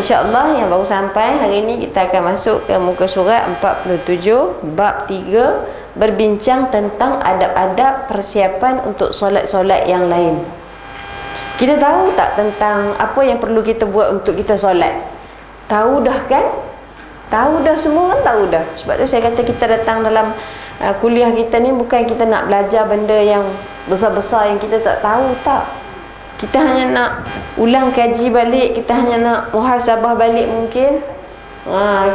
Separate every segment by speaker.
Speaker 1: InsyaAllah yang baru sampai hari ini kita akan masuk ke muka surat 47 bab 3, berbincang tentang adab-adab persiapan untuk solat-solat yang lain. Kita tahu tak tentang apa yang perlu kita buat untuk kita solat? Tahu dah kan? Tahu dah, semua kan tahu dah. Sebab tu saya kata kita datang dalam kuliah kita ni bukan kita nak belajar benda yang besar-besar yang kita tak tahu, tak. Kita hanya nak ulang kaji balik, kita hanya nak muhasabah balik mungkin.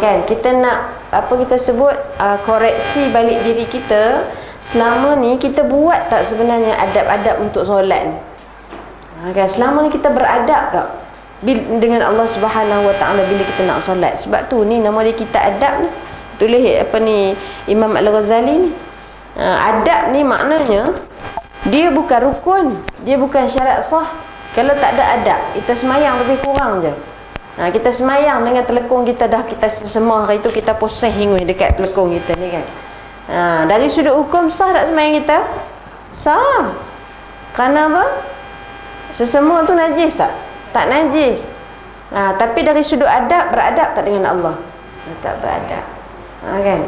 Speaker 1: Kan, kita nak apa kita sebut koreksi balik diri kita. Selama ni kita buat tak sebenarnya adab-adab untuk solat ni? Kan, selama ni kita beradab tak dengan Allah Subhanahu Wa Taala bila kita nak solat? Sebab tu ni nama dia kita adab ni. Tulis apa ni Imam Al-Ghazali ni. Adab ni maknanya dia bukan rukun, dia bukan syarat sah. Kalau tak ada adab, kita semayang lebih kurang je. Kita semayang dengan telekung kita dah kita semua hari tu kita poseh hingus dekat telekung kita ni kan. Dari sudut hukum sah tak semayang kita? Sah. Kerana apa? Sesemua tu najis tak? Tak najis. Tapi dari sudut adab, beradab tak dengan Allah? Tak beradab. Kan?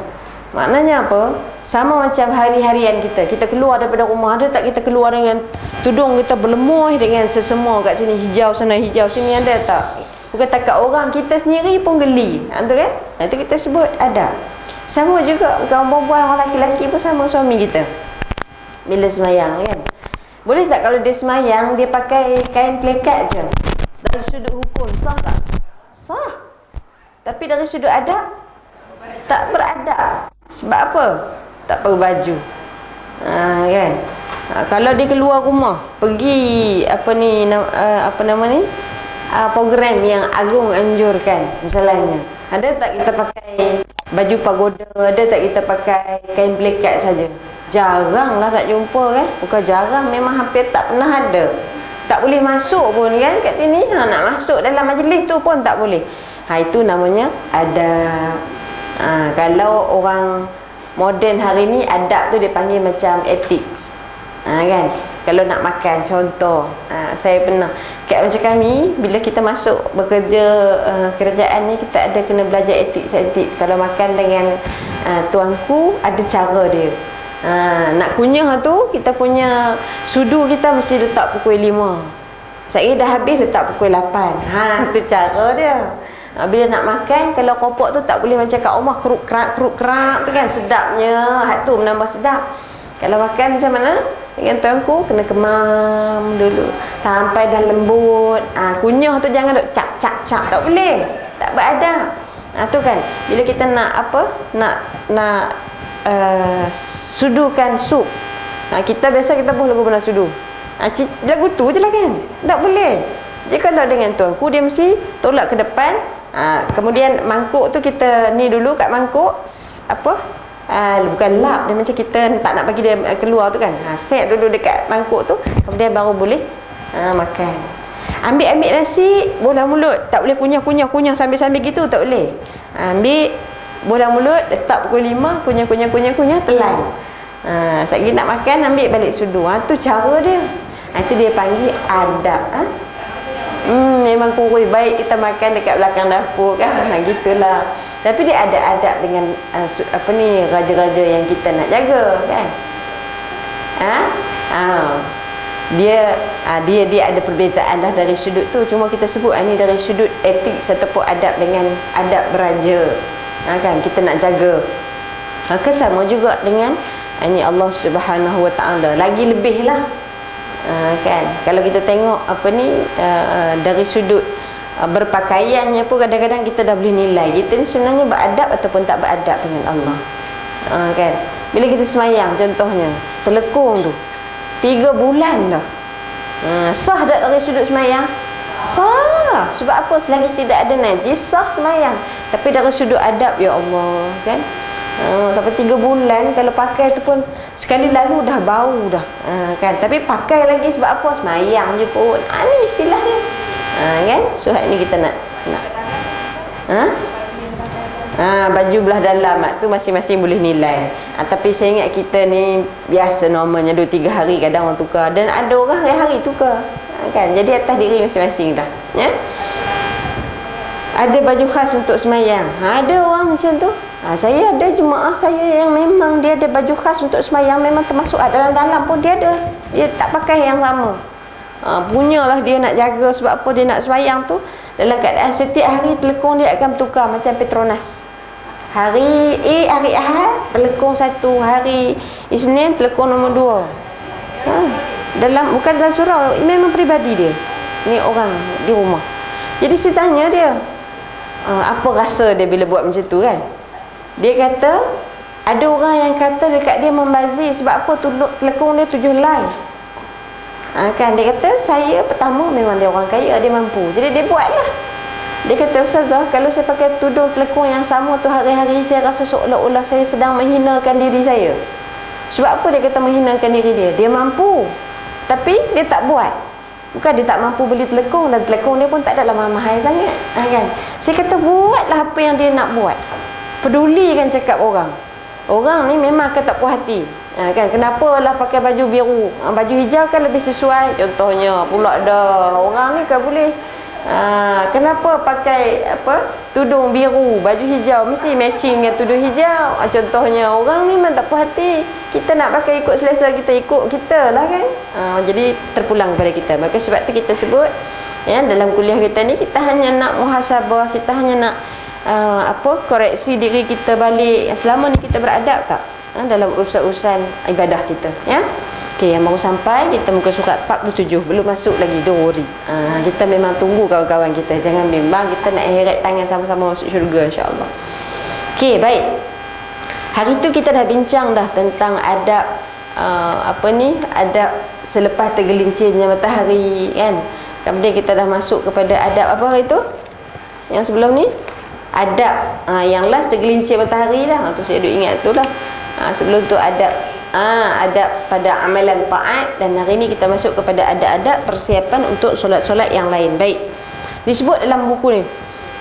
Speaker 1: Maknanya apa? Sama macam hari-harian kita. Kita keluar daripada rumah, ada tak kita keluar dengan tudung kita berlemuh dengan sesemua kat sini, hijau sana, hijau sini, ada tak? Bukan takat orang, kita sendiri pun geli. Tu kan? Itu kita sebut adab. Sama juga orang perempuan, orang lelaki pun sama suami kita. Bila semayang kan? Boleh tak kalau dia semayang, dia pakai kain pelekat je? Dari sudut hukum, sah tak? Sah. Tapi dari sudut adab, tak beradab. Sebab apa? Tak pakai baju. Kan? Kalau dia keluar rumah, pergi apa nama ni? Program yang agung anjurkan misalnya. Ada tak kita pakai baju pagoda? Ada tak kita pakai kain pelekat saja? Jarang lah nak jumpa kan? Bukan jarang, memang hampir tak pernah ada. Tak boleh masuk pun kan kat sini. Nak masuk dalam majlis tu pun tak boleh. Itu namanya adab. Kalau orang moden hari ni, adab tu dia panggil macam ethics. Kan? Kalau nak makan, contoh, saya pernah kat macam kami, bila kita masuk bekerja kerajaan ni, kita ada kena belajar ethics. Kalau makan dengan tuanku, ada cara dia. Nak kunyah tu, kita punya sudu kita mesti letak pukul 5. Saya dah habis letak pukul 8. Tu cara dia. Bila nak makan, kalau kopok tu tak boleh macam kat rumah keruk kerak tu kan, sedapnya. Tu menambah sedap. Kalau makan macam mana? Dengan tuanku kena kemam dulu sampai dah lembut. Kunyah tu jangan duk cap, tak boleh. Tak beradab. Tu kan. Bila kita nak apa? Nak sudukan sup. Kita biasa kita pun lagu pernah sudu. Lagu tu je lah kan. Tak boleh. Jadi kalau dengan tuanku, dia mesti tolak ke depan. Kemudian mangkuk tu kita ni dulu kat mangkuk bukan lap, dia macam kita tak nak bagi dia keluar tu kan. Set dulu dekat mangkuk tu, kemudian baru boleh makan. Ambil nasi bola mulut, tak boleh kunyah sambil gitu, tak boleh. Ambil bola mulut, letak pukul 5, kunyah telan. Sekali nak makan, ambil balik sudu. Tu cara dia. Itu dia panggil adab. Memang kurus baik kita makan dekat belakang dapur kan. Gitulah. Tapi dia ada adab dengan raja-raja yang kita nak jaga kan. Dia ada perbezaan lah dari sudut tu. Cuma kita sebut ni dari sudut etik ataupun adab dengan adab beraja. Kan kita nak jaga. Sama juga dengan ini Allah Subhanahu Wa Taala. Lagi lebih lah. Kan kalau kita tengok dari sudut berpakaiannya pun kadang-kadang kita dah boleh nilai kita ni sebenarnya beradab ataupun tak beradab dengan Allah. Kan bila kita semayang contohnya, telekung tu 3 bulan dah. Sah tak dari sudut semayang? Sah. Sebab apa? Selagi tidak ada najis, sah semayang. Tapi dari sudut adab, ya Allah kan, sampai 3 bulan kalau pakai tu pun sekali lalu dah bau dah. Kan, tapi pakai lagi sebab apa? Semayang je pun. Ni istilahnya. Kan, so hari ni kita nak baju belah dalam tu masing-masing boleh nilai. Tapi saya ingat kita ni biasa normalnya 2-3 hari kadang orang tukar, dan ada orang hari-hari tukar. Kan, jadi atas diri masing-masing dah ya. ada baju khas untuk semayang. Ada orang macam tu. Saya ada jemaah saya yang memang dia ada baju khas untuk semayang, memang termasuk dalam-dalam pun dia ada. Dia tak pakai yang sama. Punyalah dia nak jaga, sebab apa dia nak semayang tu dalam keadaan setiap hari telekong dia akan bertukar macam Petronas. Hari hari Ahad telekong satu, hari Isnin telekong nombor 2. Dalam bukan dalam surau, memang peribadi dia. Ni orang di rumah. Jadi saya tanya dia, apa rasa dia bila buat macam tu kan? Dia kata ada orang yang kata dekat dia membazir, sebab apa telekong dia 7 helai. Kan dia kata saya pertama memang dia orang kaya, dia mampu, jadi dia buatlah. Dia kata, Ustazah, kalau saya pakai tudung telekong yang sama tu hari-hari, saya rasa seolah-olah saya sedang menghinakan diri saya. Sebab apa dia kata menghinakan diri dia? Dia mampu, tapi dia tak buat. Bukan dia tak mampu beli telekong, dan telekong dia pun tak adalah mahal sangat, kan? Saya kata buatlah apa yang dia nak buat. Pedulikan cakap orang. Orang ni memang akan tak puas hati. Kan, kenapa lah pakai baju biru, baju hijau kan lebih sesuai contohnya pula dah. Orang ni kan boleh kenapa pakai tudung biru, baju hijau mesti matching dengan tudung hijau, contohnya. Orang ni memang tak puas hati. Kita nak pakai ikut selesa kita, ikut kita lah kan. Jadi terpulang kepada kita. Maka sebab tu kita sebut ya, dalam kuliah kita ni kita hanya nak muhasabah, kita hanya nak koreksi diri kita balik. Selama ni kita beradab tak dalam urusan-urusan ibadah kita, ya. Okey, yang baru sampai kita muka surat 47, belum masuk lagi, don't worry. Kita memang tunggu kawan-kawan kita, jangan bimbang, kita nak heret tangan sama-sama masuk syurga insya-Allah. Okey, baik. Hari tu kita dah bincang dah tentang adab adab selepas tergelincirnya matahari kan. Kemudian kita dah masuk kepada adab apa itu? Yang sebelum ni adab yang last tergelincir matahari dah. Tu saya duk ingat tu lah. Sebelum tu adab pada amalan taat, dan hari ni kita masuk kepada adab-adab persiapan untuk solat-solat yang lain. Baik. Disebut dalam buku ni,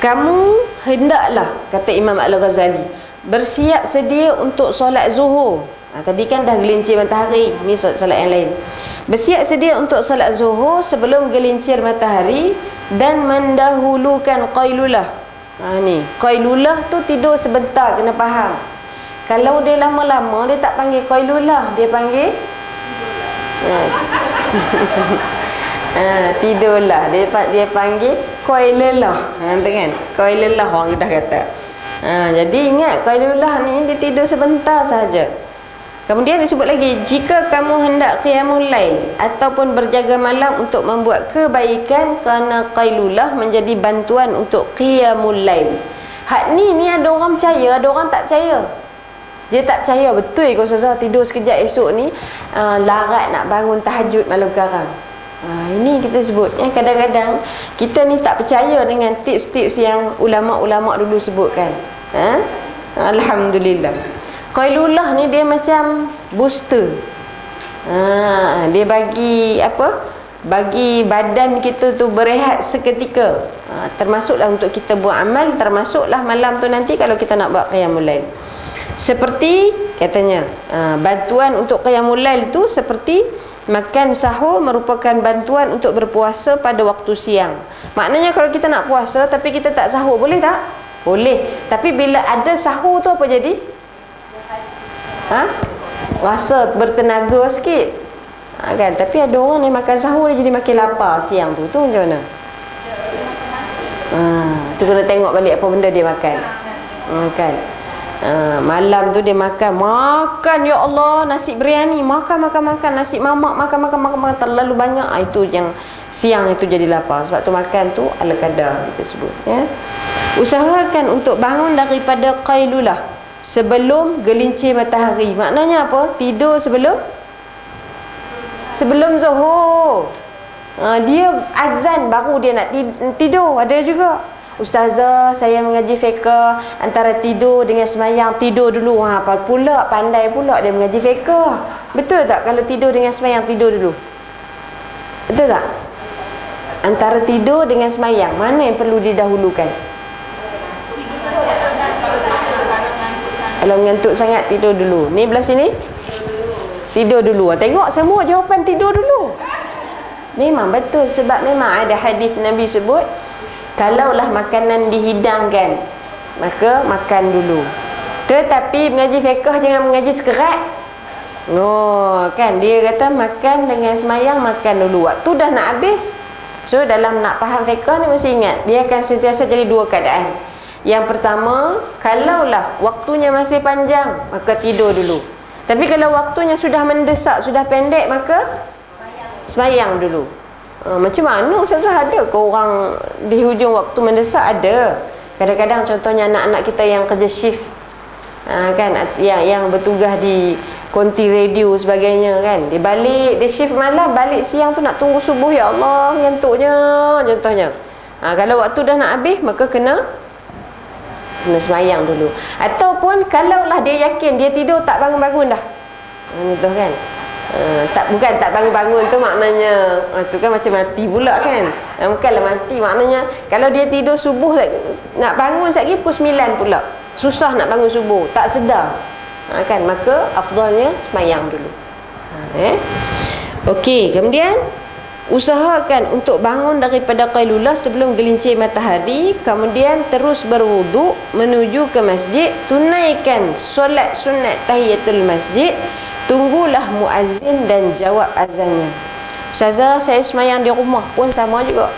Speaker 1: kamu hendaklah, kata Imam Al-Ghazali, bersiap sedia untuk solat zuhur. Tadi kan dah gelincir matahari, ni solat-solat yang lain. Bersiap sedia untuk solat zuhur sebelum gelincir matahari dan mendahulukan qailulah. Ni, qailulah tu tidur sebentar, kena faham. Kalau dia lama-lama, dia tak panggil qailulah, dia panggil tidurlah. Dia panggil qailulah. Kan? Qailulah orang dah kata. Jadi ingat, qailulah ni dia tidur sebentar saja. Kemudian disebut lagi, jika kamu hendak qiyamul lail ataupun berjaga malam untuk membuat kebaikan, kerana qailulah menjadi bantuan untuk qiyamul lail. Hak ni ada orang percaya, ada orang tak percaya. Dia tak percaya betul ke Ustazah tidur sekejap esok ni larat nak bangun tahajud malam sekarang. Ini kita sebut kadang-kadang kita ni tak percaya dengan tips-tips yang ulama-ulama dulu sebutkan. Alhamdulillah. Qailullah ni dia macam booster. Dia bagi bagi badan kita tu berehat seketika. Termasuklah untuk kita buat amal, termasuklah malam tu nanti kalau kita nak buat qiyamul lail. Seperti katanya bantuan untuk qiyamul lail tu seperti makan sahur merupakan bantuan untuk berpuasa pada waktu siang. Maknanya kalau kita nak puasa tapi kita tak sahur, boleh tak? Boleh. Tapi bila ada sahur tu apa jadi? Rasa bertenaga sikit. Kan? Tapi ada orang ni makan sahur dia jadi makin lapar siang tu. Tu macam mana? Tu kena tengok balik apa benda dia makan. Kan? Malam tu dia makan ya Allah, nasi biryani, makan nasi mamak, makan terlalu banyak. Itu yang siang itu jadi lapar. Sebab tu makan tu ala kadar kita sebut, ya. Usahakan untuk bangun daripada qailulah sebelum gelincir matahari. Maknanya apa? Tidur sebelum zuhur. Dia azan baru dia nak tidur. Ada juga, Ustazah saya mengaji fiqh, antara tidur dengan semayang, tidur dulu. Pula pandai pula dia mengaji fiqh. Betul tak kalau tidur dengan semayang, tidur dulu? Betul tak? Antara tidur dengan semayang, mana yang perlu didahulukan? Kalau mengantuk sangat, tidur dulu. Ni belah sini, tidur dulu. Tengok semua jawapan tidur dulu. Memang betul, sebab memang ada hadis Nabi sebut, Kalaulah makanan dihidangkan, maka makan dulu. Tetapi mengaji fiqh jangan mengaji sekerat. Kan dia kata makan dengan semayang, makan dulu. Waktu dah nak habis. So dalam nak faham fiqh ni mesti ingat, dia akan sentiasa jadi dua keadaan. Yang pertama, kalaulah waktunya masih panjang, maka tidur dulu. Tapi kalau waktunya sudah mendesak, sudah pendek, maka semayang dulu. Macam mana Ustazah, ada ke orang di hujung waktu mendesak? Ada. Kadang-kadang contohnya anak-anak kita yang kerja shift, kan, yang bertugas di konti radio sebagainya, kan, dia balik, dia shift malam, balik siang tu nak tunggu subuh, ya Allah, ngantuknya contohnya. Kalau waktu dah nak habis, maka kena semayang dulu. Ataupun kalaulah dia yakin dia tidur tak bangun-bangun dah, contoh kan, bukan tak bangun-bangun tu maknanya tu kan macam mati pula kan. Bukanlah mati, maknanya kalau dia tidur subuh nak bangun sekejap lagi pukul 9 pula, susah nak bangun subuh, tak sedar, kan, maka afdalnya semayang dulu. Okey, kemudian usahakan untuk bangun daripada qailulah sebelum gelincir matahari, kemudian terus berwuduk menuju ke masjid, tunaikan solat sunat tahiyatul masjid, tunggulah muazzin dan jawab azannya. Ustazah, saya semayang di rumah pun sama juga,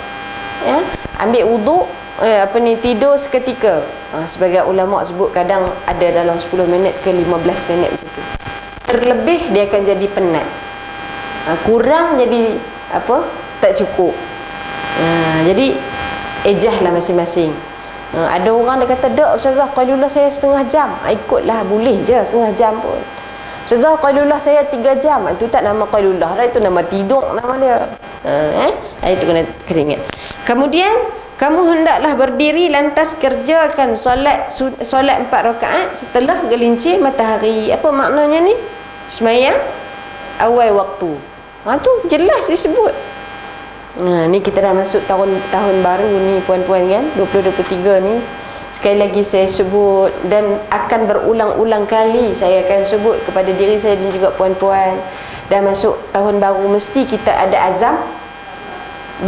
Speaker 1: ya, ambil wuduk, tidur seketika. Sebagai ulama sebut kadang ada dalam 10 minit ke 15 minit macam tu. Terlebih dia akan jadi penat, kurang jadi tak cukup. Jadi ejahlah masing-masing. Ada orang dia kata, "Dak Ustazah, qailulah saya setengah jam." Ikutlah, boleh je setengah jam pun. "Ustazah, qailulah saya 3 jam." Itu tak nama qailulah dah, itu nama tidur nama dia. Itu kena ingat. Kemudian kamu hendaklah berdiri lantas kerjakan solat 4 rakaat setelah gelincir matahari. Apa maknanya ni? Semayang awal waktu. Tu jelas disebut. Ni kita dah masuk tahun baru ni puan-puan, kan, 2023 ni. Sekali lagi saya sebut dan akan berulang-ulang kali saya akan sebut kepada diri saya dan juga puan-puan, dah masuk tahun baru mesti kita ada azam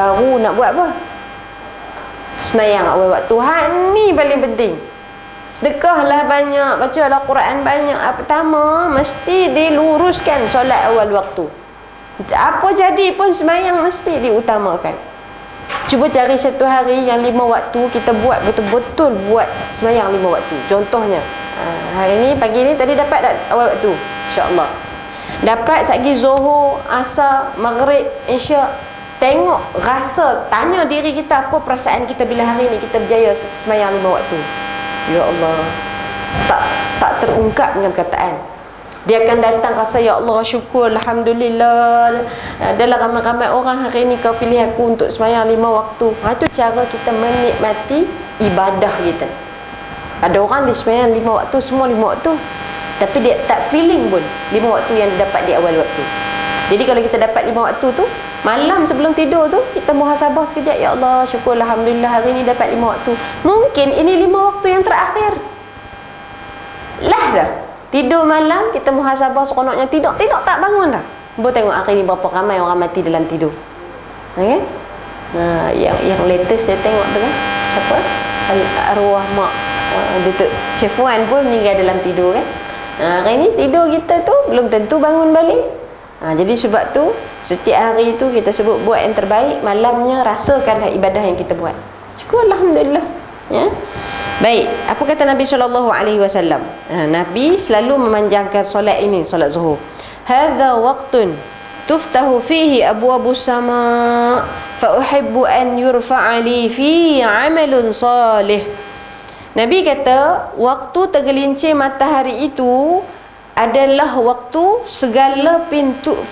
Speaker 1: baru nak buat apa? Semayang awal waktu. Ni paling penting. Sedekahlah banyak, baca Al-Quran banyak. Pertama mesti diluruskan solat awal waktu. Apa jadi pun semayang mesti diutamakan. Cuba cari satu hari yang 5 waktu kita buat betul-betul, buat semayang 5 waktu. Contohnya hari ni, pagi ni tadi dapat tak awal waktu? InsyaAllah dapat. Satgi Zuhur, Asar, Maghrib, Isyak. Tengok, rasa, tanya diri kita apa perasaan kita bila hari ni kita berjaya semayang 5 waktu. Ya Allah, tak terungkap dengan perkataan. Dia akan datang rasa, ya Allah, syukur, Alhamdulillah, adalah ramai-ramai orang hari ni kau pilih aku untuk semayang 5 waktu. Itu cara kita menikmati ibadah kita. Ada orang dia semayang 5 waktu, semua 5 waktu, tapi dia tak feeling pun 5 waktu yang dia dapat di awal waktu. Jadi kalau kita dapat 5 waktu tu, malam sebelum tidur tu kita muhasabah sekejap, ya Allah, syukur, Alhamdulillah, hari ni dapat 5 waktu. Mungkin ini 5 waktu yang terakhir lah dah. Tidur malam, kita muhasabah seronoknya, tidur tak bangun dah. Boleh tengok hari ni berapa ramai orang mati dalam tidur. Okay? Yang latest saya tengok tu kan, siapa? Arwah mak Datuk Chef Wan pun meninggal dalam tidur, kan. Hari ni tidur kita tu belum tentu bangun balik. Jadi sebab tu setiap hari tu kita sebut buat yang terbaik, malamnya rasakanlah ibadah yang kita buat. Syukur, Alhamdulillah, ya. Baik, apa kata Nabi SAW? Nabi selalu memanjangkan solat ini, solat zuhur. Hadza waqtun tuftahu fihi abwabus sama fa uhibbu an yurfa'a li fi 'amalun salih. Nabi kata, waktu tergelincir matahari itu adalah waktu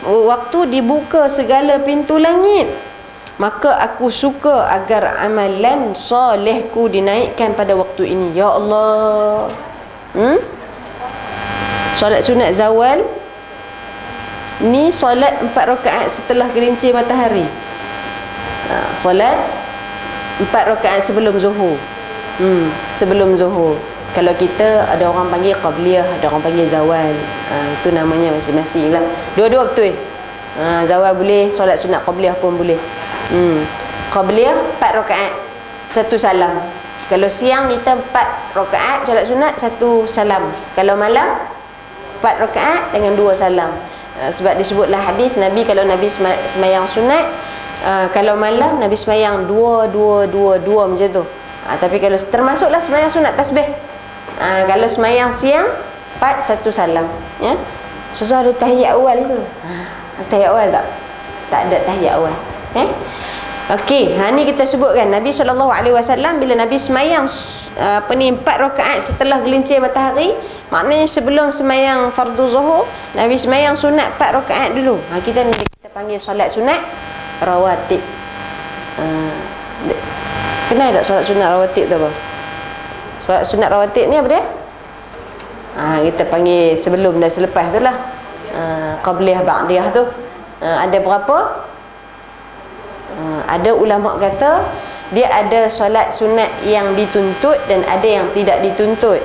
Speaker 1: waktu dibuka segala pintu langit. Maka aku suka agar amalan solehku dinaikkan pada waktu ini. Ya Allah. Solat sunat zawal ni solat 4 rakaat setelah gelincir matahari. Solat 4 rakaat sebelum zuhur. Sebelum zuhur. Kalau kita, ada orang panggil qabliyah, ada orang panggil zawal. Itu namanya masing-masing lah. Dua-dua betul. Zawal boleh, solat sunat qabliyah pun boleh. Qabliyah 4 rakaat. satu salam. Kalau siang kita 4 rakaat solat sunat, 1 salam. Kalau malam 4 rakaat dengan 2 salam. Sebab disebutlah hadis Nabi, kalau Nabi semayang sunat, kalau malam Nabi semayang 2 macam tu. Tapi kalau termasuklah semayang sunat tasbih. Kalau semayang siang 4, 1 salam, ya. Susah ada tahiyat awal ke? Tahiyat awal tak? Tak ada tahiyat awal. Okey, ni kita sebutkan Nabi SAW bila Nabi semayang 4 rakaat setelah gelincir matahari, maknanya sebelum semayang fardu zuhur, Nabi semayang sunat 4 rakaat dulu. Kita panggil solat sunat rawatib. Kenal tak solat sunat rawatib tu apa? Solat sunat rawatib ni apa dia? Kita panggil sebelum dan selepas tu lah. Qabliyah ba'diyah tu. Ada berapa? Ada ulama kata dia ada solat sunat yang dituntut dan ada yang tidak dituntut.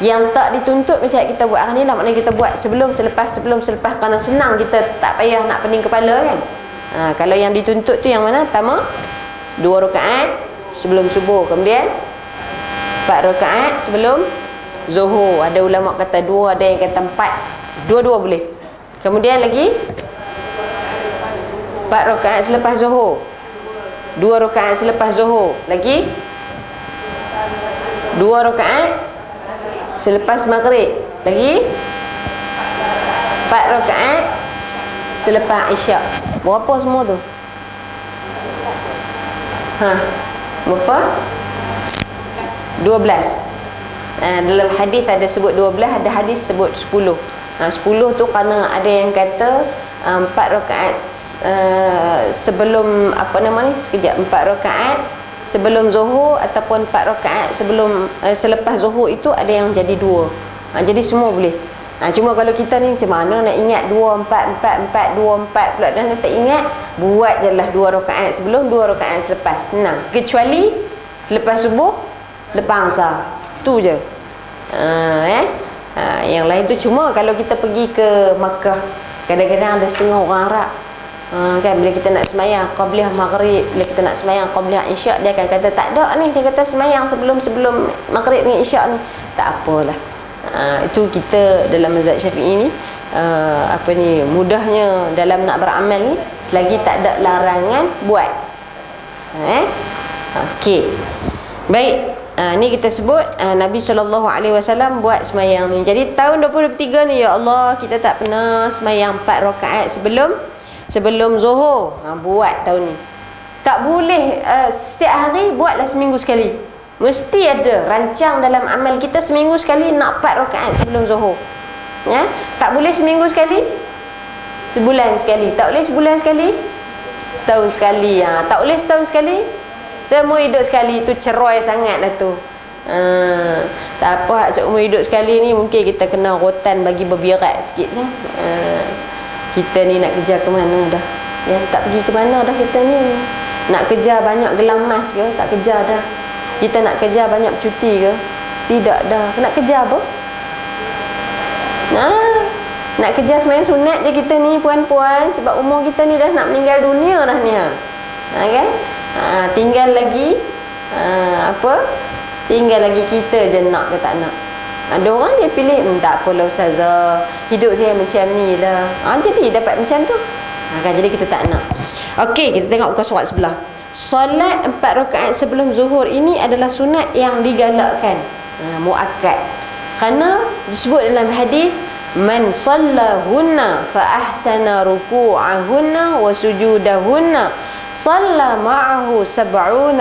Speaker 1: Yang tak dituntut macam kita buat hari ni lah, maknanya kita buat sebelum selepas kerana senang, kita tak payah nak pening kepala kan. Kalau yang dituntut tu yang mana? Pertama 2 rakaat sebelum subuh, kemudian 4 rakaat sebelum zuhur. Ada ulama kata 2, ada yang kata 4. Dua-dua boleh. Kemudian lagi 4 rakaat selepas zuhur, 2 rakaat selepas zuhur, lagi 2 rakaat selepas maghrib, lagi 4 rakaat selepas isyak. Berapa semua tu? Berapa? 12. Dalam hadis ada sebut 12, ada hadis sebut 10. 10 tu kerana ada yang kata 4 rakaat sebelum apa nama ni? Sekejap, 4 rakaat sebelum zuhur ataupun 4 rakaat sebelum selepas zuhur itu ada yang jadi 2. Jadi semua boleh. Cuma kalau kita ni macam mana nak ingat 2 4 4 4 2 4 pula dah tak ingat, buat jelah 2 rakaat sebelum, 2 rakaat selepas. Senang. Kecuali lepas subuh, lepas asar. Tu je. Yang lain tu cuma kalau kita pergi ke Makkah, kadang-kadang ada setengah orang Arab kan, bila kita nak semayang qabliyah maghrib, bila kita nak semayang qabliyah isyak, dia akan kata tak ada ni, dia kata semayang sebelum maghrib dengan isyak ni. Tak apalah. Itu kita dalam mazhab Syafi'i ni mudahnya dalam nak beramal ni, selagi tak ada larangan buat. Okey. Baik. Ni kita sebut Nabi SAW buat semayang ni. Jadi tahun 2023 ni, ya Allah, kita tak pernah semayang 4 rakaat sebelum zuhur. Buat tahun ni. Tak boleh setiap hari, buatlah seminggu sekali. Mesti ada rancang dalam amal kita, seminggu sekali nak 4 rakaat sebelum zuhur. Ya? Tak boleh seminggu sekali, sebulan sekali. Tak boleh sebulan sekali, setahun sekali. Tak boleh setahun sekali, seumur hidup sekali. Tu cerai sangat dah tu. Tak apa, seumur hidup sekali ni mungkin kita kena rotan bagi berbirat sikit kan. Kita ni nak kerja ke mana dah, ya, tak pergi ke mana dah kita ni. Nak kerja banyak gelang emas ke? Tak kerja dah. Kita nak kerja banyak cuti ke? Tidak dah. Nak kerja apa? Nak kerja semayang sunat je kita ni, puan-puan. Sebab umur kita ni dah nak meninggal dunia dah ni. Kan? Tinggal lagi tinggal lagi kita je nak ke tak nak. Ada orang dia pilih, tak apalah ustazah, hidup saya macam ni lah. Jadi dapat macam tu. Kan, jadi kita tak nak. Okey, kita tengok muka surat sebelah. Solat 4 rakaat sebelum zuhur ini adalah sunat yang digalakkan, muakkad. Kerana disebut dalam hadis, man sallahunna fa ahsana ruku'ahunna wa sujudahunna salla ma'ahu 70,000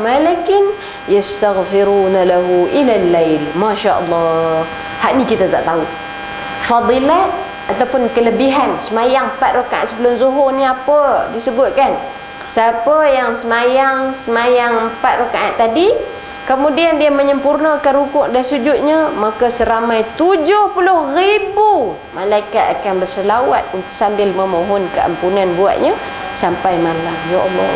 Speaker 1: malakin yastaghfiruna lahu ila al-lail. Masya-Allah. Hak ni kita tak tahu. Fadilat ataupun kelebihan semayang 4 rakaat sebelum zuhur ni apa disebutkan? Siapa yang semayang 4 rakaat tadi, kemudian dia menyempurnakan rukuk dan sujudnya, maka seramai 70,000 malaikat akan berselawat sambil memohon keampunan buatnya sampai malam. Ya Allah.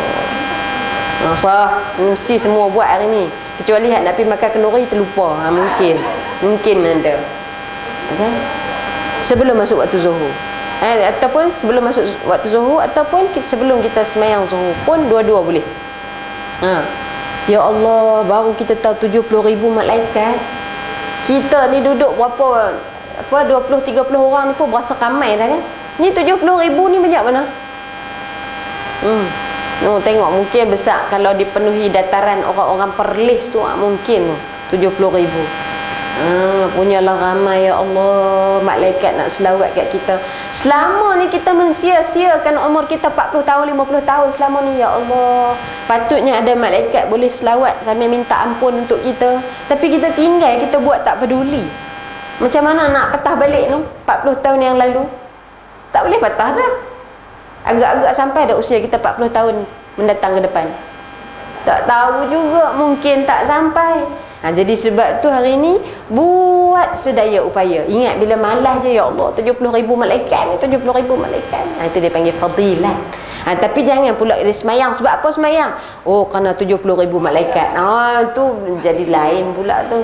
Speaker 1: Sah, mesti semua buat hari ni. Kecuali hak nak pergi makan kenduri terlupa. Mungkin ada. Okay? Sebelum masuk waktu zuhur. Ataupun sebelum masuk waktu zuhur, ataupun sebelum kita semayang zuhur pun, dua-dua boleh. Ya Allah, baru kita tahu 70,000 malaikat. Kita ni duduk berapa 20-30 orang ni pun berasa ramai dah kan. Ni 70,000 ni banyak mana? Tengok mungkin besar kalau dipenuhi dataran orang-orang Perlis tu mungkin 70,000. Punyalah ramai ya Allah malaikat nak selawat kat kita. Selama ni kita mensia-siakan umur kita 40 tahun 50 tahun selama ni ya Allah. Patutnya ada malaikat boleh selawat sambil minta ampun untuk kita, tapi kita tinggal, kita buat tak peduli. Macam mana nak patah balik tu 40 tahun yang lalu? Tak boleh patah dah. Agak-agak sampai dah usia kita 40 tahun mendatang ke depan. Tak tahu juga, mungkin tak sampai. Jadi sebab tu hari ni buat sedaya upaya. Ingat bila malas je, ya Allah 70,000 malaikat ni, 70,000 malaikat. Itu dia panggil fadilat. Tapi jangan pula dia semayang. Sebab apa semayang? Kerana 70,000 malaikat. Tu jadi lain pula tu.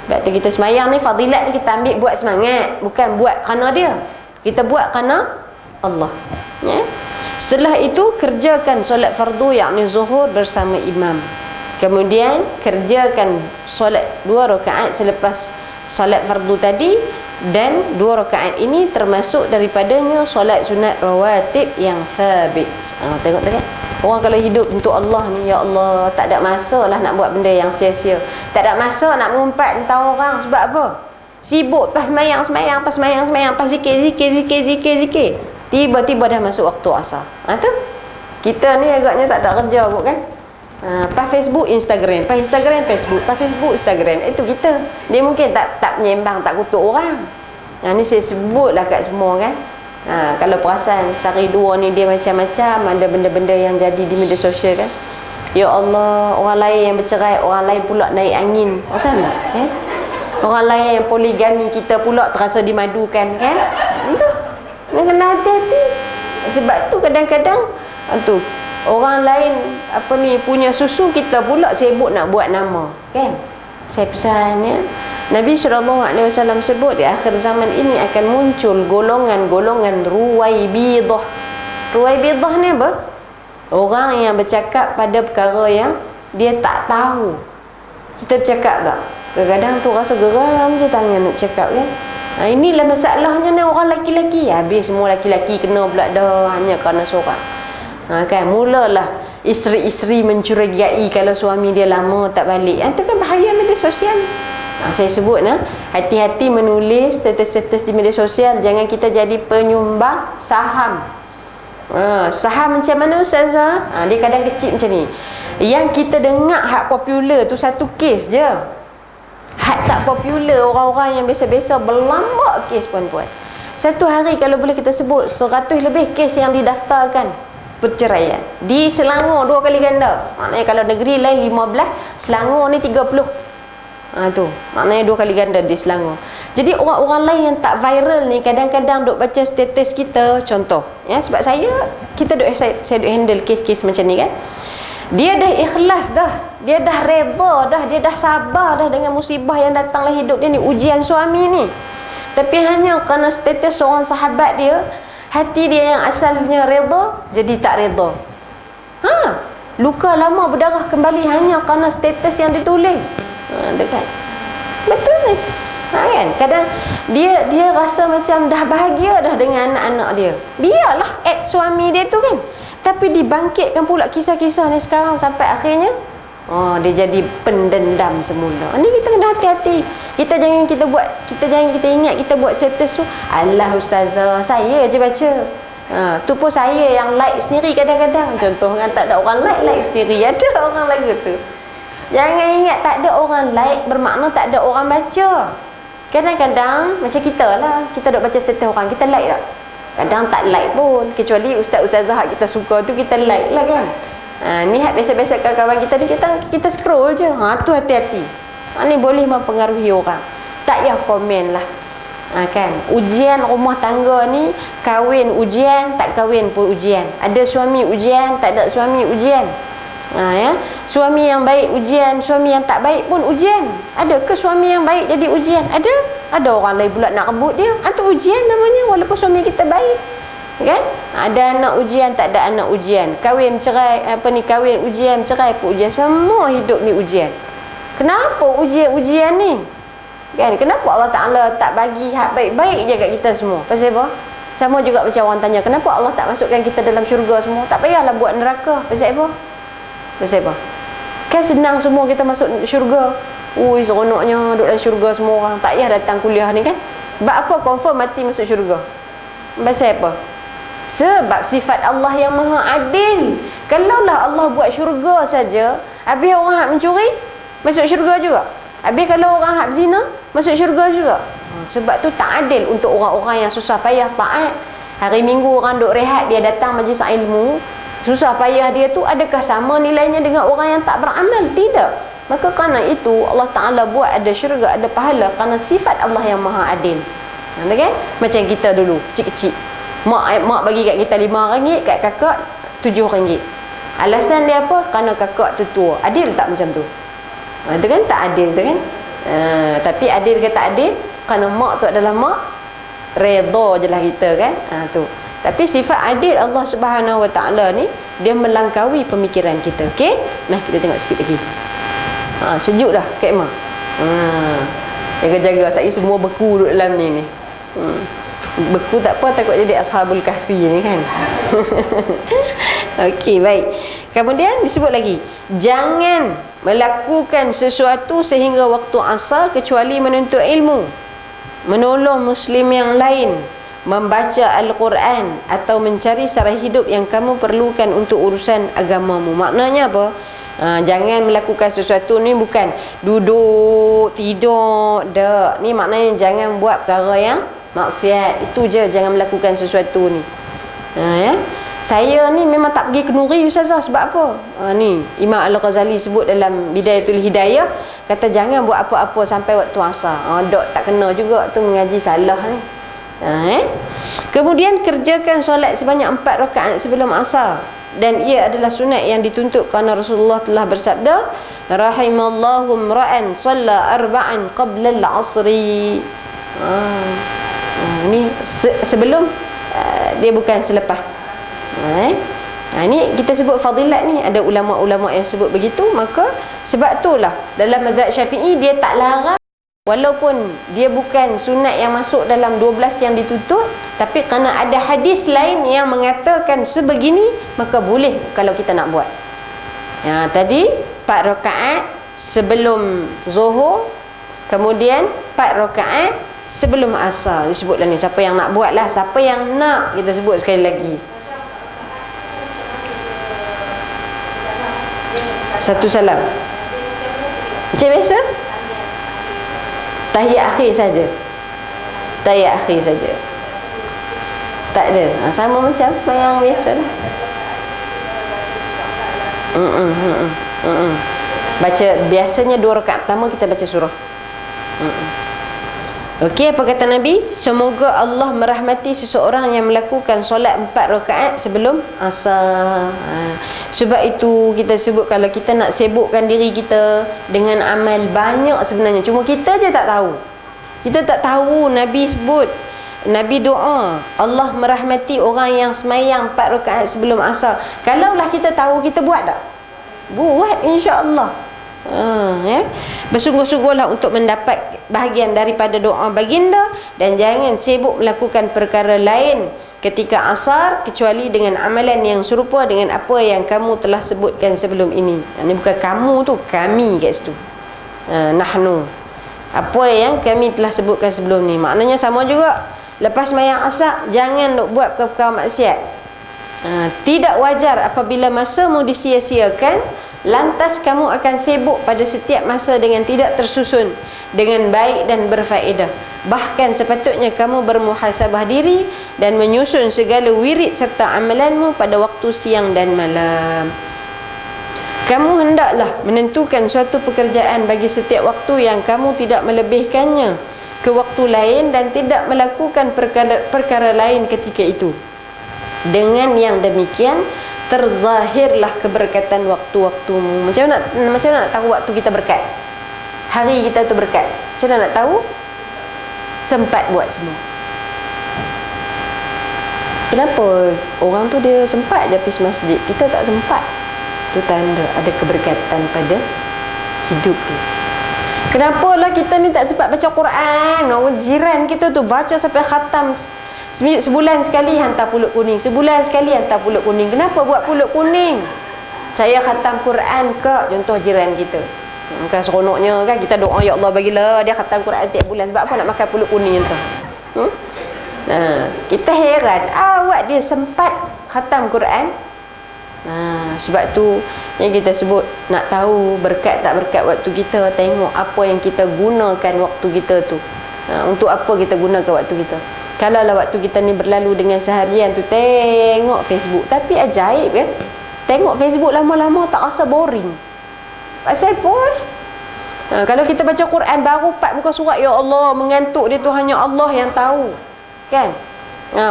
Speaker 1: Sebab tu kita semayang ni, fadilat ni kita ambil buat semangat, bukan buat kerana dia. Kita buat kerana Allah. Setelah itu kerjakan solat fardu yakni zuhur bersama imam. Kemudian kerjakan solat 2 rakaat selepas solat fardu tadi, dan 2 rakaat ini termasuk daripadanya solat sunat rawatib yang thabit. Tengok tadi. Orang kalau hidup untuk Allah ni, ya Allah, tak ada masa lah nak buat benda yang sia-sia. Tak ada masa nak mengumpat tentang orang. Sebab apa? Sibuk pas semayang, pas zikir. Tiba-tiba dah masuk waktu asar. Tu kita ni agaknya tak ada kerja kot kan. Pas Facebook, Instagram, pas Instagram, Facebook, pas Facebook, Instagram. Itu kita. Dia mungkin tak menyembang, tak kutuk orang. Ni saya sebutlah kat semua kan. Kalau perasan sehari dua ni dia macam-macam, ada benda-benda yang jadi di media sosial kan. Ya Allah, orang lain yang bercerai, orang lain pula naik angin. Perasan tak? Orang lain yang poligami, kita pula terasa dimadukan kan. Kena hati-hati. Sebab tu kadang-kadang orang lain punya susu, kita pula sibuk nak buat nama kan. Saya pesan ya, Nabi SAW sebut di akhir zaman ini akan muncul golongan-golongan ruwaibidah. Ruwaibidah ni apa? Orang yang bercakap pada perkara yang dia tak tahu. Kita bercakap tak? Kadang-kadang tu rasa geram je tangan nak bercakap kan. Inilah masalahnya ni orang laki-laki. Habis semua laki-laki kena pula dah hanya kerana seorang. Kan mulalah isteri-isteri mencurigai kalau suami dia lama tak balik. Itu kan bahaya media sosial. Saya sebut hati-hati menulis status-status di media sosial. Jangan kita jadi penyumbang saham. Saham macam mana Ustazah? Dia kadang kecil macam ni. Yang kita dengar hak popular tu satu kes je. Hak tak popular, orang-orang yang biasa-biasa berlambak kes puan-puan. Satu hari kalau boleh kita sebut 100 lebih kes yang didaftarkan perceraian. Di Selangor 2 kali ganda. Maknanya kalau negeri lain 15, Selangor ni 30. Tu maknanya 2 kali ganda di Selangor. Jadi orang-orang lain yang tak viral ni kadang-kadang duk baca status kita, contoh ya, sebab saya duk handle kes-kes macam ni kan. Dia dah ikhlas dah, dia dah redha dah, dia dah sabar dah dengan musibah yang datanglah hidup dia ni, ujian suami ni. Tapi hanya kerana status seorang sahabat dia, hati dia yang asalnya redha jadi tak redha. Luka lama berdarah kembali hanya kerana status yang ditulis. Dekat. Betul ni. Kan? Kadang dia rasa macam dah bahagia dah dengan anak-anak dia. Biarlah act suami dia tu kan. Tapi dibangkitkan pula kisah-kisah ni sekarang sampai akhirnya dia jadi pendendam semula. Ni kita kena hati-hati. Kita jangan kita ingat kita buat status tu, alah Ustazah, saya je baca. Tu pun saya yang like sendiri kadang-kadang. Contoh kan tak ada orang like sendiri. Ada orang lagu tu. Jangan ingat tak ada orang like bermakna tak ada orang baca. Kadang-kadang macam kita lah, kita duk baca status orang, kita like tak? Kadang tak like pun, kecuali ustaz-ustazah kita suka tu kita like lah kan. Ni hak biasa-biasa kawan-kawan kita ni, kita scroll je. Tu hati-hati. Ni boleh mempengaruhi orang. Tak payah komen lah. Kan, ujian rumah tangga ni, kahwin ujian, tak kahwin pun ujian. Ada suami ujian, tak ada suami ujian. Ya, suami yang baik ujian, suami yang tak baik pun ujian. Ada ke suami yang baik jadi ujian? Ada orang lain pula nak rebut dia. Itu ujian namanya, walaupun suami kita baik. Kan? Ada anak ujian, tak ada anak ujian. Kahwin cerai, kahwin ujian, cerai pun ujian. Semua hidup ni ujian. Kenapa ujian ni? Kan? Kenapa Allah Ta'ala tak bagi hak baik-baik je kat kita semua? Pasal apa? Sama juga macam orang tanya, kenapa Allah tak masukkan kita dalam syurga semua? Tak payahlah buat neraka. Pasal apa? Pasal apa? Kan senang semua kita masuk syurga. Ui, seronoknya duduk dalam syurga semua orang. Tak payah datang kuliah ni kan? Sebab apa confirm mati masuk syurga? Pasal apa? Sebab sifat Allah yang maha adil. Kalaulah Allah buat syurga saja, habis orang hak mencuri masuk syurga juga. Habis kalau orang hak berzina masuk syurga juga. Sebab tu tak adil untuk orang-orang yang susah payah taat. Hari Minggu orang duk rehat, dia datang majlis ilmu, susah payah dia tu, adakah sama nilainya dengan orang yang tak beramal? Tidak. Maka kerana itu Allah Ta'ala buat ada syurga, ada pahala, kerana sifat Allah yang maha adil. Nampak kan? Macam kita dulu kecil-kecil, mak bagi kat kita RM5, kat kakak RM7. Alasan dia apa? Kerana kakak tu tua. Adil tak macam tu? Itu kan tak adil tu kan? Tapi adil ke tak adil? Kerana mak tu adalah mak, redha je lah kita kan? Tu. Tapi sifat adil Allah Subhanahu Wa Ta'ala ni, dia melangkaui pemikiran kita. Okey? Nah, kita tengok sikit lagi. Sejuk dah Kak Emma. Jaga-jaga, saya semua beku duduk dalam ni. Beku tak apa, takut jadi Ashabul Kahfi ni kan. Okey, baik. Kemudian disebut lagi, jangan melakukan sesuatu sehingga waktu asar kecuali menuntut ilmu, menolong muslim yang lain, membaca Al-Quran, atau mencari cara hidup yang kamu perlukan untuk urusan agamamu. Maknanya apa? Jangan melakukan sesuatu ni bukan duduk tidur dak. Ni maknanya jangan buat perkara yang maksiat. Itu je, jangan melakukan sesuatu ni. Ya. Saya ni memang tak pergi kenduri ustazah. Sebab apa? Ni Imam Al-Ghazali sebut dalam Bidayatul Hidayah, kata jangan buat apa-apa sampai waktu asar. Dak, tak kena juga tu, mengaji salah ni. Kemudian kerjakan solat sebanyak 4 rakaat sebelum asar, dan ia adalah sunat yang dituntut kerana Rasulullah telah bersabda, rahimallahu imra'an shalla arba'an qabla al-'asri. Ni sebelum, dia bukan selepas. Ni kita sebut fadilat ni, ada ulama-ulama yang sebut begitu. Maka sebab itulah dalam mazhab Syafi'i dia tak larang, walaupun dia bukan sunat yang masuk dalam 12 yang dituntut, tapi kerana ada hadis lain yang mengatakan sebegini, maka boleh kalau kita nak buat. Tadi 4 rakaat sebelum zuhur, kemudian 4 rakaat sebelum asar. Disebutlah ni, siapa yang nak buat lah, siapa yang nak, kita sebut sekali lagi. Satu salam macam biasa, tahiyat akhir saja. Tahiyat akhir saja. Tak ada. Sama macam sembahyang biasa lah. Baca biasanya 2 rakaat pertama kita baca surah. Okey, apa kata Nabi? Semoga Allah merahmati seseorang yang melakukan solat 4 rakaat sebelum asar. Sebab itu kita sebut, kalau kita nak sibukkan diri kita dengan amal banyak sebenarnya, cuma kita je tak tahu. Kita tak tahu. Nabi sebut, Nabi doa, Allah merahmati orang yang semayang 4 rakaat sebelum asar. Kalaulah kita tahu, kita buat tak? Buat, insya-Allah. Ya. Bersungguh-sungguhlah untuk mendapat bahagian daripada doa baginda, dan jangan sibuk melakukan perkara lain ketika asar kecuali dengan amalan yang serupa dengan apa yang kamu telah sebutkan sebelum ini. Ini bukan kamu tu, kami kat situ. Nahnu. Apa yang kami telah sebutkan sebelum ni. Maknanya sama juga. Lepas sembahyang asar, jangan buat perkara maksiat. Tidak wajar apabila masamu disia-siakan, lantas kamu akan sibuk pada setiap masa dengan tidak tersusun, dengan baik dan berfaedah. Bahkan sepatutnya kamu bermuhasabah diri dan menyusun segala wirid serta amalanmu pada waktu siang dan malam. Kamu hendaklah menentukan suatu pekerjaan bagi setiap waktu yang kamu tidak melebihkannya ke waktu lain dan tidak melakukan perkara lain ketika itu. Dengan yang demikian terzahirlah keberkatan waktu-waktumu. Macam mana nak tahu waktu kita berkat? Hari kita tu berkat. Macam mana nak tahu? Sempat buat semua. Kenapa orang tu dia sempat je pergi masjid, kita tak sempat? Tu tanda ada keberkatan pada hidup dia. Kenapa lah kita ni tak sempat baca Quran? Orang jiran kita tu baca sampai khatam, sebulan sekali hantar pulut kuning, sebulan sekali hantar pulut kuning. Kenapa buat pulut kuning? Saya khatam Quran ke, contoh jiran kita. Kan seronoknya kan, kita doa, ya Allah bagilah dia khatam Quran tiap bulan. Sebab apa nak makan pulut kuning tu? Kita heran, awak dia sempat khatam Quran. Sebab tu yang kita sebut, nak tahu berkat tak berkat waktu kita, tengok apa yang kita gunakan waktu kita tu. Untuk apa kita gunakan waktu kita. Kalau lah waktu kita ni berlalu dengan seharian tu tengok Facebook, tapi ajaib kan, tengok Facebook lama-lama tak rasa boring. Pasal apa? Kalau kita baca Quran baru 4 muka surat, ya Allah, mengantuk dia tu hanya Allah yang tahu. Kan?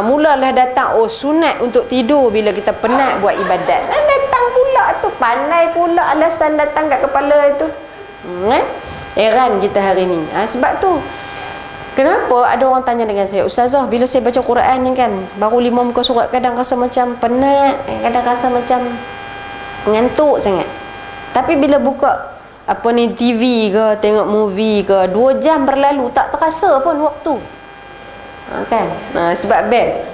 Speaker 1: Mulalah datang sunat untuk tidur bila kita penat buat ibadat. Datang pula tu, pandai pula alasan datang kat kepala itu. Heran kita hari ni. Sebab tu kenapa ada orang tanya dengan saya, Ustazah, bila saya baca Quran ni kan, baru 5 muka surat, kadang rasa macam penat, kadang rasa macam ngantuk sangat. Tapi bila buka TV ke, tengok movie ke, 2 jam berlalu tak terasa pun waktu. Kan? Sebab best.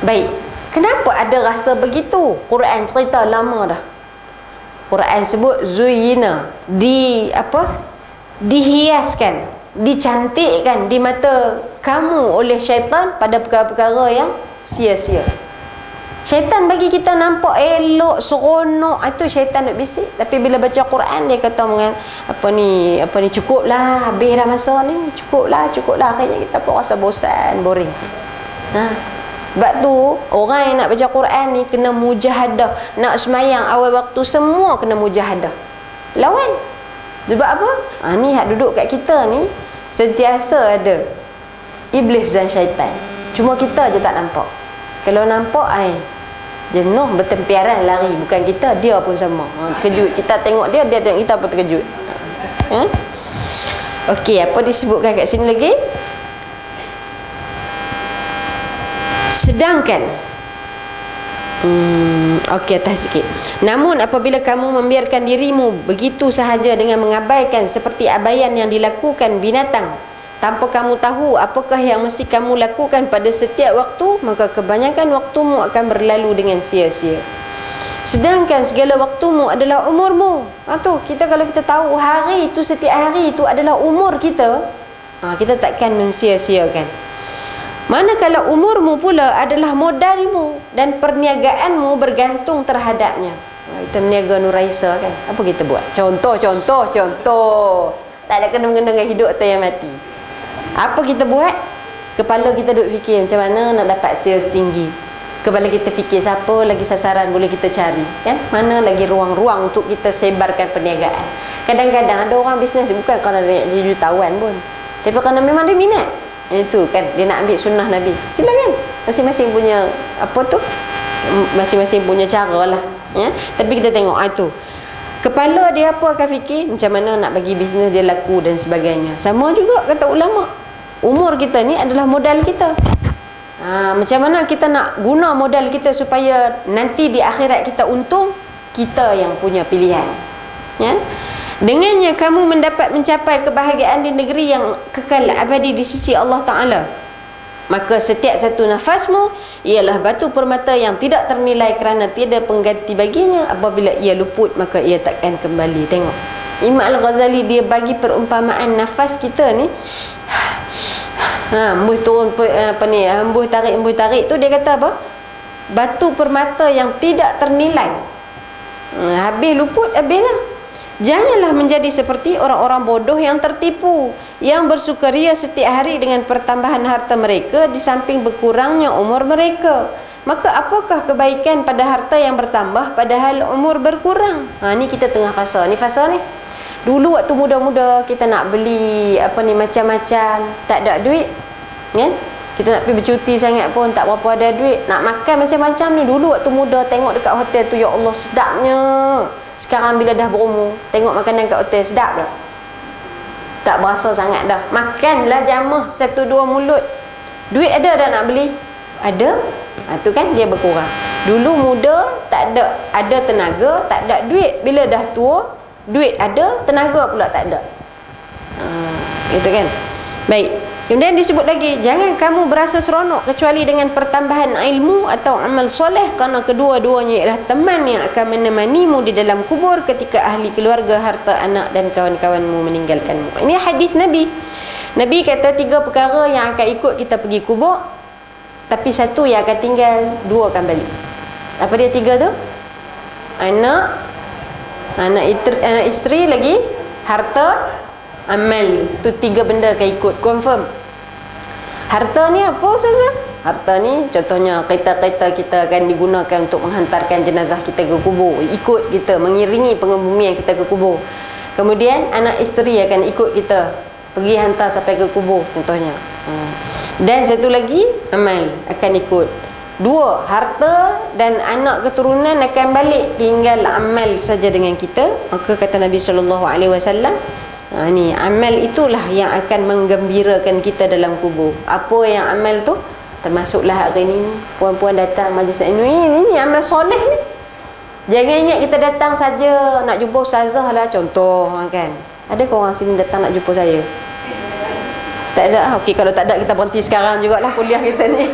Speaker 1: Baik. Kenapa ada rasa begitu? Quran cerita lama dah. Quran sebut zuyina, dihiaskan, dicantikkan di mata kamu oleh syaitan pada perkara-perkara yang sia-sia. Syaitan bagi kita nampak elok, seronok, itu syaitan duk bisik. Tapi bila baca Quran dia kata cukuplah, habis dah masa ni, cukuplah. Akhirnya kita pun rasa bosan, boring. Sebab tu orang yang nak baca Quran ni kena mujahadah. Nak semayang awal waktu semua kena mujahadah. Lawan. Sebab apa? Ni hak duduk kat kita ni sentiasa ada iblis dan syaitan. Cuma kita je tak nampak. Kalau nampak jenuh bertempiaran lari. Bukan kita, dia pun sama. Terkejut. Kita tengok dia tengok kita pun terkejut. Okey, apa disebutkan kat sini lagi? Sedangkan okey, atas sikit. Namun apabila kamu membiarkan dirimu begitu sahaja dengan mengabaikan seperti abaian yang dilakukan binatang, tanpa kamu tahu apakah yang mesti kamu lakukan pada setiap waktu, maka kebanyakan waktumu akan berlalu dengan sia-sia. Sedangkan segala waktumu adalah umurmu. Kita kalau kita tahu hari itu, setiap hari itu adalah umur kita, kita takkan mensia-siakan. Manakala umurmu pula adalah modalmu dan perniagaanmu bergantung terhadapnya. Kita meniaga Nuraisa kan. Apa kita buat? Contoh. Tak ada kena-mengena dengan hidup atau yang mati. Apa kita buat? Kepala kita duk fikir macam mana nak dapat sales tinggi. Kepala kita fikir siapa lagi sasaran boleh kita cari, kan? Mana lagi ruang-ruang untuk kita sebarkan perniagaan. Kadang-kadang ada orang bisnes bukan kerana dia nak jadi jutawan pun, tapi kerana memang dia minat. Itu kan, dia nak ambil sunnah Nabi. Silakan. Masing-masing punya masing-masing punya cara lah, ya? Tapi kita tengok itu kepala dia apa akan fikir, macam mana nak bagi bisnes dia laku dan sebagainya. Sama juga kata ulama, umur kita ni adalah modal kita. Macam mana kita nak guna modal kita supaya nanti di akhirat kita untung, kita yang punya pilihan, ya? Dengannya kamu mendapat mencapai kebahagiaan di negeri yang kekal abadi di sisi Allah Ta'ala. Maka setiap satu nafasmu ialah batu permata yang tidak ternilai kerana tiada pengganti baginya. Apabila ia luput, maka ia takkan kembali. Tengok, Imam Al-Ghazali dia bagi perumpamaan nafas kita ni. Hembuh turun hembuh tarik tu, dia kata apa? Batu permata yang tidak ternilai. Habis luput, habislah. Janganlah menjadi seperti orang-orang bodoh yang tertipu, yang bersukaria setiap hari dengan pertambahan harta mereka di samping berkurangnya umur mereka. Maka apakah kebaikan pada harta yang bertambah padahal umur berkurang? Ni kita tengah fasa ni. Dulu waktu muda-muda kita nak beli macam-macam, tak ada duit, kan? Kita nak pergi bercuti sangat pun tak berapa ada duit. Nak makan macam-macam ni, dulu waktu muda tengok dekat hotel tu, ya Allah sedapnya. Sekarang bila dah berumur, tengok makanan kat hotel sedap dah, tak berasa sangat dah. Makanlah jamah 1-2 mulut. Duit ada dah nak beli, ada, tu kan dia berkurang. Dulu muda tak ada tenaga, tak ada duit. Bila dah tua, duit ada, tenaga pula tak ada. Gitu kan. Baik. Kemudian disebut lagi, jangan kamu berasa seronok kecuali dengan pertambahan ilmu atau amal soleh, kerana kedua-duanya ialah teman yang akan menemanimu di dalam kubur ketika ahli keluarga, harta, anak dan kawan-kawanmu meninggalkanmu. Ini hadis Nabi. Nabi kata 3 perkara yang akan ikut kita pergi kubur, tapi 1 yang akan tinggal, 2 akan balik. Apa dia 3 tu? Anak isteri lagi, harta, amal. Tu 3 benda akan ikut, confirm. Harta ni apa Ustazah? Harta ni contohnya kereta-kereta kita akan digunakan untuk menghantarkan jenazah kita ke kubur, ikut kita, mengiringi pengebumian kita ke kubur. Kemudian anak isteri akan ikut kita pergi hantar sampai ke kubur contohnya. Dan satu lagi, amal akan ikut. 2, harta dan anak keturunan akan balik, tinggal amal saja dengan kita. Maka kata Nabi SAW, ni amal itulah yang akan menggembirakan kita dalam kubur. Apa yang amal tu? Termasuklah hari ni puan-puan datang majlis ini amal soleh ni. Jangan ingat kita datang saja nak jumpa ustazah lah, contoh kan. Ada ke orang sini datang nak jumpa saya? Tak ada. Okey, kalau tak ada kita berhenti sekarang jugalah kuliah kita ni.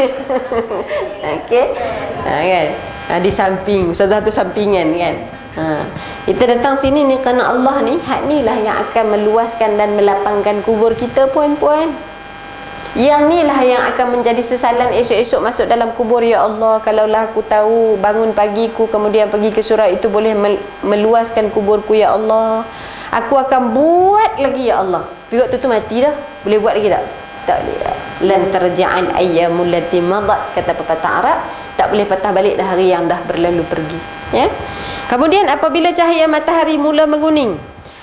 Speaker 1: Okey. Kan? Di samping ustazah tu sampingan kan. Kita datang sini ni kerana Allah ni, hak ni lah yang akan meluaskan dan melapangkan kubur kita puan-puan. Yang ni lah yang akan menjadi sesalan esok-esok masuk dalam kubur. Ya Allah, kalaulah aku tahu bangun pagiku kemudian pergi ke surat itu boleh meluaskan kuburku, ya Allah, aku akan buat lagi, ya Allah. Tapi waktu tu mati dah, boleh buat lagi tak? Tak boleh. Lan tarja'al ayyamul lati madat, kata pepatah Arab, tak boleh patah balik dah hari yang dah berlalu pergi. Ya. Kemudian apabila cahaya matahari mula menguning,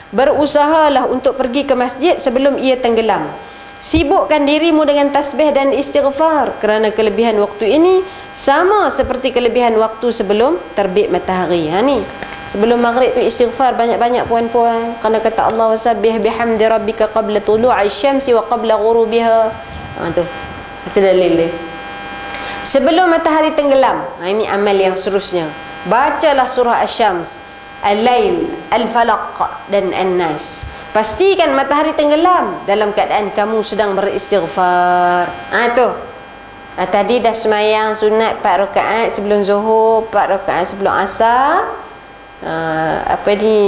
Speaker 1: berusahalah untuk pergi ke masjid sebelum ia tenggelam. Sibukkan dirimu dengan tasbih dan istighfar, kerana kelebihan waktu ini sama seperti kelebihan waktu sebelum terbit matahari. Ni sebelum maghrib tu istighfar banyak-banyak puan-puan, kerana kata Allah, wasabbih bihamdi rabbika qabla tulu'i syamsi wa qabla ghurubiha. Tu itu dalil dia. Sebelum matahari tenggelam. Ini amal yang seterusnya. Bacalah surah Asy-Syams, Al-Lail, Al-Falaq dan An-Nas. Pastikan matahari tenggelam dalam keadaan kamu sedang beristighfar. Tu. Tadi dah semayang sunat 4 rakaat sebelum Zuhur, 4 rakaat sebelum Asar.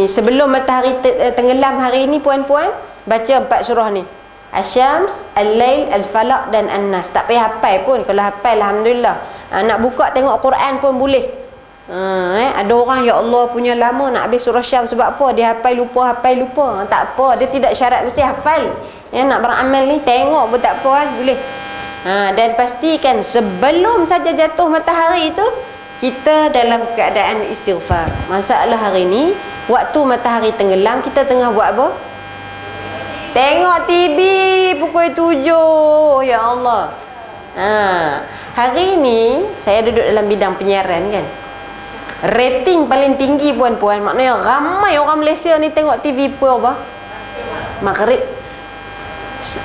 Speaker 1: Sebelum matahari tenggelam hari ini puan-puan, baca 4 surah ni. Asy-Syams, Al-Lail, Al-Falaq dan An-Nas. Tak payah hafal pun. Kalau hafal alhamdulillah. Nak buka tengok Quran pun boleh. Ada orang, ya Allah, punya lama nak habis surah Syam, sebab apa? Dia hafal lupa. Tak apa, dia tidak syarat mesti hafal. Nak beramal ni tengok pun tak apa, boleh. Dan pastikan sebelum saja jatuh matahari itu kita dalam keadaan istighfar. Masalah hari ni waktu matahari tenggelam, kita tengah buat apa? Tengok TV pukul 7. Ya Allah. Hari ni saya duduk dalam bidang penyiaran kan. Rating paling tinggi puan-puan, maknanya ramai orang Malaysia ni tengok TV pukul apa? Maghrib.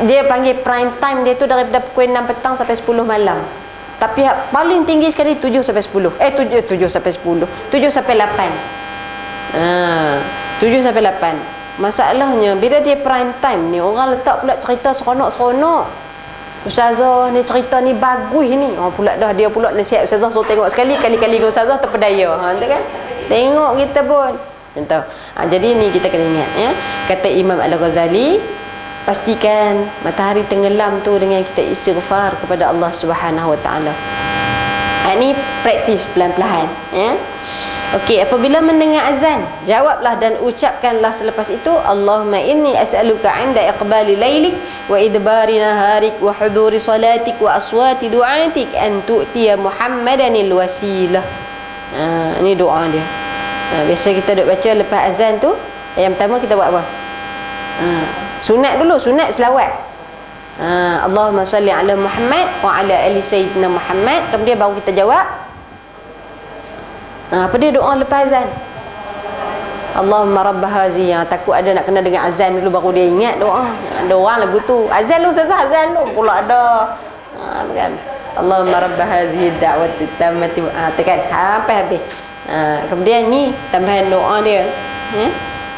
Speaker 1: Dia panggil prime time dia tu daripada pukul 6 petang sampai 10 malam. Tapi paling tinggi sekali 7 sampai 10. 7 sampai 10. 7 sampai 8. 7 sampai 8. Masalahnya bila dia prime time ni, orang letak pula cerita seronok-seronok. Ustazah ni cerita ni bagus ni. Pula dah dia pula nasihat ustazah suruh tengok sekali, kali-kali ustazah terpedaya. Tu kan? Tengok kita pun. Contoh. Jadi ni kita kena ingat ya. Kata Imam Al-Ghazali, pastikan matahari tenggelam tu dengan kita istighfar kepada Allah Subhanahu Wa Taala. Ini praktis pelan-pelan ya. Okey, apabila mendengar azan, jawablah dan ucapkanlah selepas itu, Allahumma inni as'aluka 'inda iqbali lailik wa idbari naharik wa huduri salatik wa aswati du'atik an tu'tiya Muhammadanil wasilah. Ini doa dia. Biasa kita duk baca lepas azan tu, yang pertama kita buat apa? Sunat dulu, sunat selawat. Allahumma salli ala Muhammad wa ala ali sayyidina Muhammad. Kemudian baru kita jawab. Apa dia doa lepas azan? Allahumma rabb hazi. Takut ada nak kena dengan azan dulu baru dia ingat doa. Ada orang lagu tu azan lu, ustazah azan lu pula ada. Kan. Allahumma rabb hadhihi da'wati tammati tekan sampai habis. Kemudian ni tambahan doa dia, ya.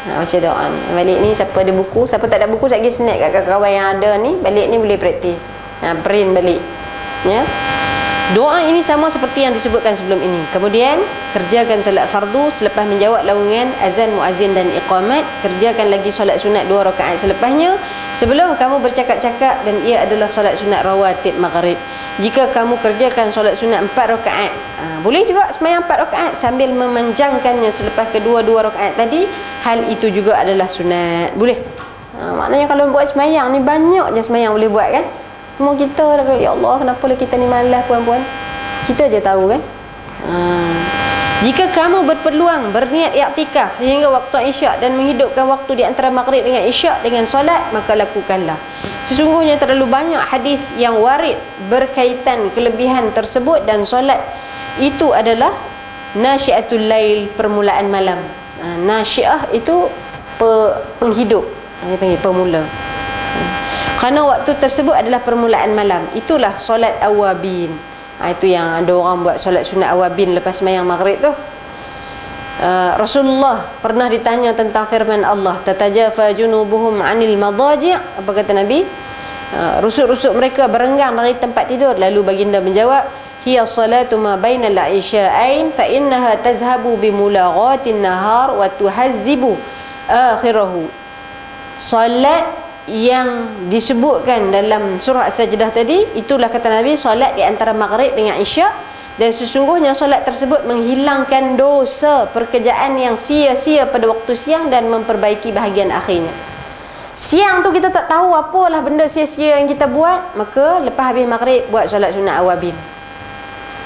Speaker 1: Macam doa ni. Balik ni siapa ada buku, siapa tak ada buku saya pergi snack kat kawan-kawan yang ada ni, balik ni boleh praktis. Print balik. Ya. Doa ini sama seperti yang disebutkan sebelum ini. Kemudian kerjakan solat fardu selepas menjawab laungan azan muazzin dan iqamat. Kerjakan lagi solat sunat 2 rakaat selepasnya sebelum kamu bercakap-cakap, dan ia adalah solat sunat rawatib maghrib. Jika kamu kerjakan solat sunat 4 rakaat, boleh juga sembahyang 4 rakaat sambil memanjangkannya selepas kedua 2 rakaat tadi. Hal itu juga adalah sunat. Boleh. Maknanya kalau buat sembahyang ni banyak je sembahyang boleh buat kan. Semua kita dah, ya Allah, kenapa lah kita ni malas puan-puan. Kita je tahu kan. Jika kamu berpeluang berniat i'tikaf sehingga waktu isyak dan menghidupkan waktu di antara maghrib dengan isyak dengan solat, maka lakukanlah. Sesungguhnya terlalu banyak hadis yang warid berkaitan kelebihan tersebut, dan solat itu adalah nasyiatul lail, permulaan malam. Nasyiah itu penghidup, dia panggil pemula. Kerana waktu tersebut adalah permulaan malam. Itulah solat awabin. Itu yang ada orang buat solat sunat awabin lepas sembahyang maghrib tu. Rasulullah pernah ditanya tentang firman Allah, tatajafa junubuhum 'anil madaji'. Apa kata Nabi? Rusuk-rusuk mereka berenggang dari tempat tidur. Lalu baginda menjawab, hiya salatu ma bainal isya'ain fa innaha tazhabu bi mulaghatin nahar wa tuhazzibu akhirahu. Salat yang disebutkan dalam surah As-Sajdah tadi, itulah kata Nabi solat di antara maghrib dengan isyak, dan sesungguhnya solat tersebut menghilangkan dosa pekerjaan yang sia-sia pada waktu siang dan memperbaiki bahagian akhirnya. Siang tu kita tak tahu apalah benda sia-sia yang kita buat, maka lepas habis maghrib buat solat sunat awabin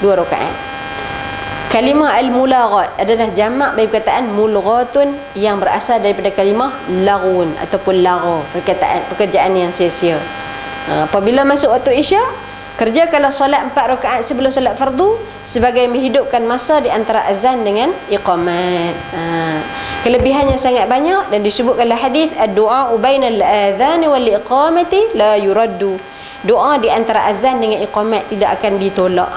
Speaker 1: 2 rakaat. Kalimah al-mulaghat adalah jamak bagi perkataan mulghatun yang berasal daripada kalimah laghun ataupun lagha, pekerjaan yang sia-sia. Apabila masuk waktu isyak, kerjakanlah solat 4 rakaat sebelum solat fardu sebagai menghidupkan masa di antara azan dengan iqamat. Kelebihannya sangat banyak, dan disebutkanlah hadis ad-du'a bainal adhan wal iqamati la yuraddu. Doa di antara azan dengan iqamat tidak akan ditolak.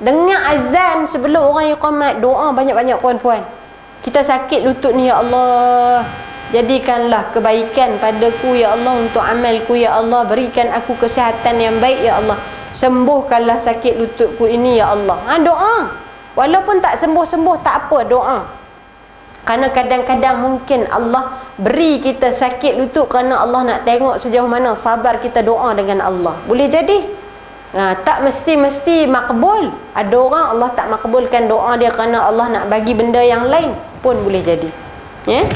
Speaker 1: Dengar azan sebelum orang iqamat, doa banyak-banyak puan-puan. Kita sakit lutut ni, ya Allah, jadikanlah kebaikan padaku ya Allah, untuk amalku ya Allah, berikan aku kesihatan yang baik ya Allah, sembuhkanlah sakit lututku ini ya Allah. Doa. Walaupun tak sembuh-sembuh tak apa, doa. Kerana kadang-kadang mungkin Allah beri kita sakit lutut kerana Allah nak tengok sejauh mana sabar kita doa dengan Allah. Boleh jadi. Tak mesti makbul. Ada orang Allah tak makbulkan doa dia kerana Allah nak bagi benda yang lain pun boleh jadi. Ya.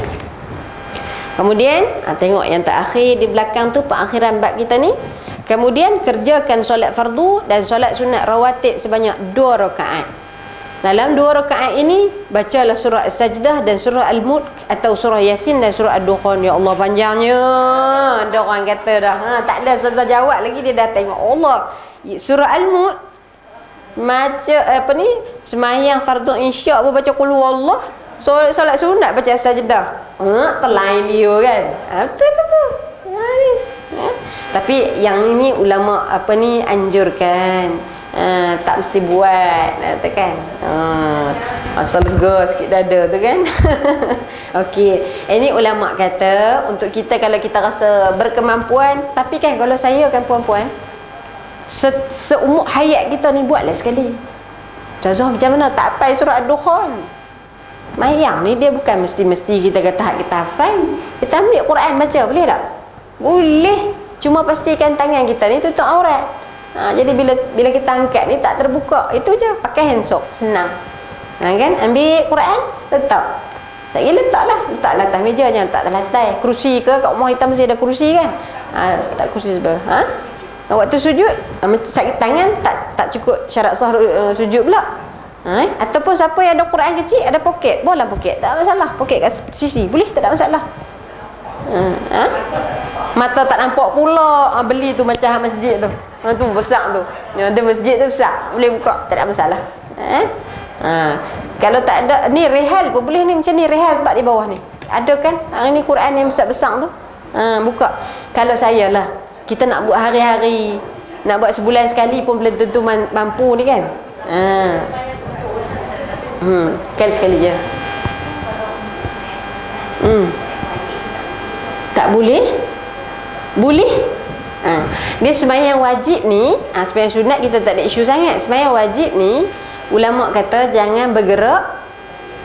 Speaker 1: Kemudian tengok yang terakhir di belakang tu, perakhiran bab kita ni. Kemudian kerjakan solat fardu dan solat sunat rawatib sebanyak 2 rakaat. Dalam 2 rakaat ini bacalah surah As-Sajdah dan surah Al-Mulk atau surah Yasin dan surah Ad-Dukhan. Ya Allah, panjangnya. Ada orang kata dah, tak ada selesai jawab lagi, dia dah tengok. Allah, surah Al-Mulk baca sembahyang fardu isyak pun baca qul huwallah, solat sunat baca As-Sajdah. Terlain dia kan. Betul tu. Tapi yang ini ulama anjurkan. Tak mesti buat, kan. Masa lega sikit dada tu kan. Okey, ini ulama kata untuk kita kalau kita rasa berkemampuan. Tapi kan kalau saya kan puan-puan, seumur hayat kita ni buatlah sekali. Contoh macam mana tak hafal surah Ad-Dukhan. Mayang ni dia bukan mesti-mesti kita kata kita hafal. Kita ambil Quran baca, boleh tak? Boleh. Cuma pastikan tangan kita ni tutup aurat. Jadi bila kita angkat ni tak terbuka. Itu je, pakai handsock, senang. Kan? Ambil Quran, letak. Tak kira letaklah atas meja, jangan letak atas lantai. Kerusi ke, kat rumah kita mesti ada kerusi kan? Letak kerusi sebelah. Waktu sujud sakit tangan, tak cukup syarat sah sujud pula. Ataupun siapa yang ada Quran kecil, ada poket, boleh poket, tak ada masalah. Poket kat sisi, boleh, tak ada masalah. Mata tak nampak pula, beli tu macam masjid tu. Tu besar tu. Yang masjid tu besar, boleh buka, tak ada masalah. Kalau tak ada, ni rehal pun boleh ni, macam ni rehal tak di bawah ni. Ada kan? Hari ni Quran yang besar-besar tu. Buka. Kalau saya lah, kita nak buat hari-hari, Nak buat sebulan sekali pun belum tentu mampu ni kan. Sekali je. Tak boleh? Boleh? Dia sembahyang wajib ni, sembahyang sunat kita tak ada isu sangat. Sembahyang wajib ni, ulama kata jangan bergerak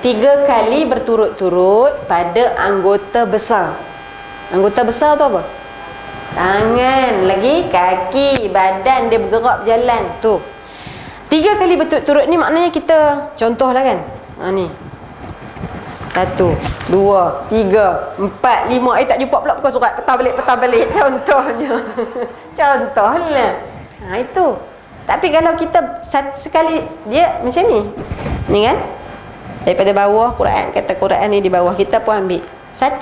Speaker 1: 3 kali berturut-turut pada anggota besar. Anggota besar tu apa? Tangan, lagi kaki, badan dia bergerak berjalan tu. 3 kali berturut-turut ni maknanya kita contohlah kan. Ni. 1, 2, 3, 4, 5. Tak jumpa pula bukan surat. Petang balik. Contohnya. Contohlah. Itu. Tapi kalau kita sekali dia macam ni. Ni kan? Daripada bawah Quran, kata Quran ni di bawah, kita pun ambil 1.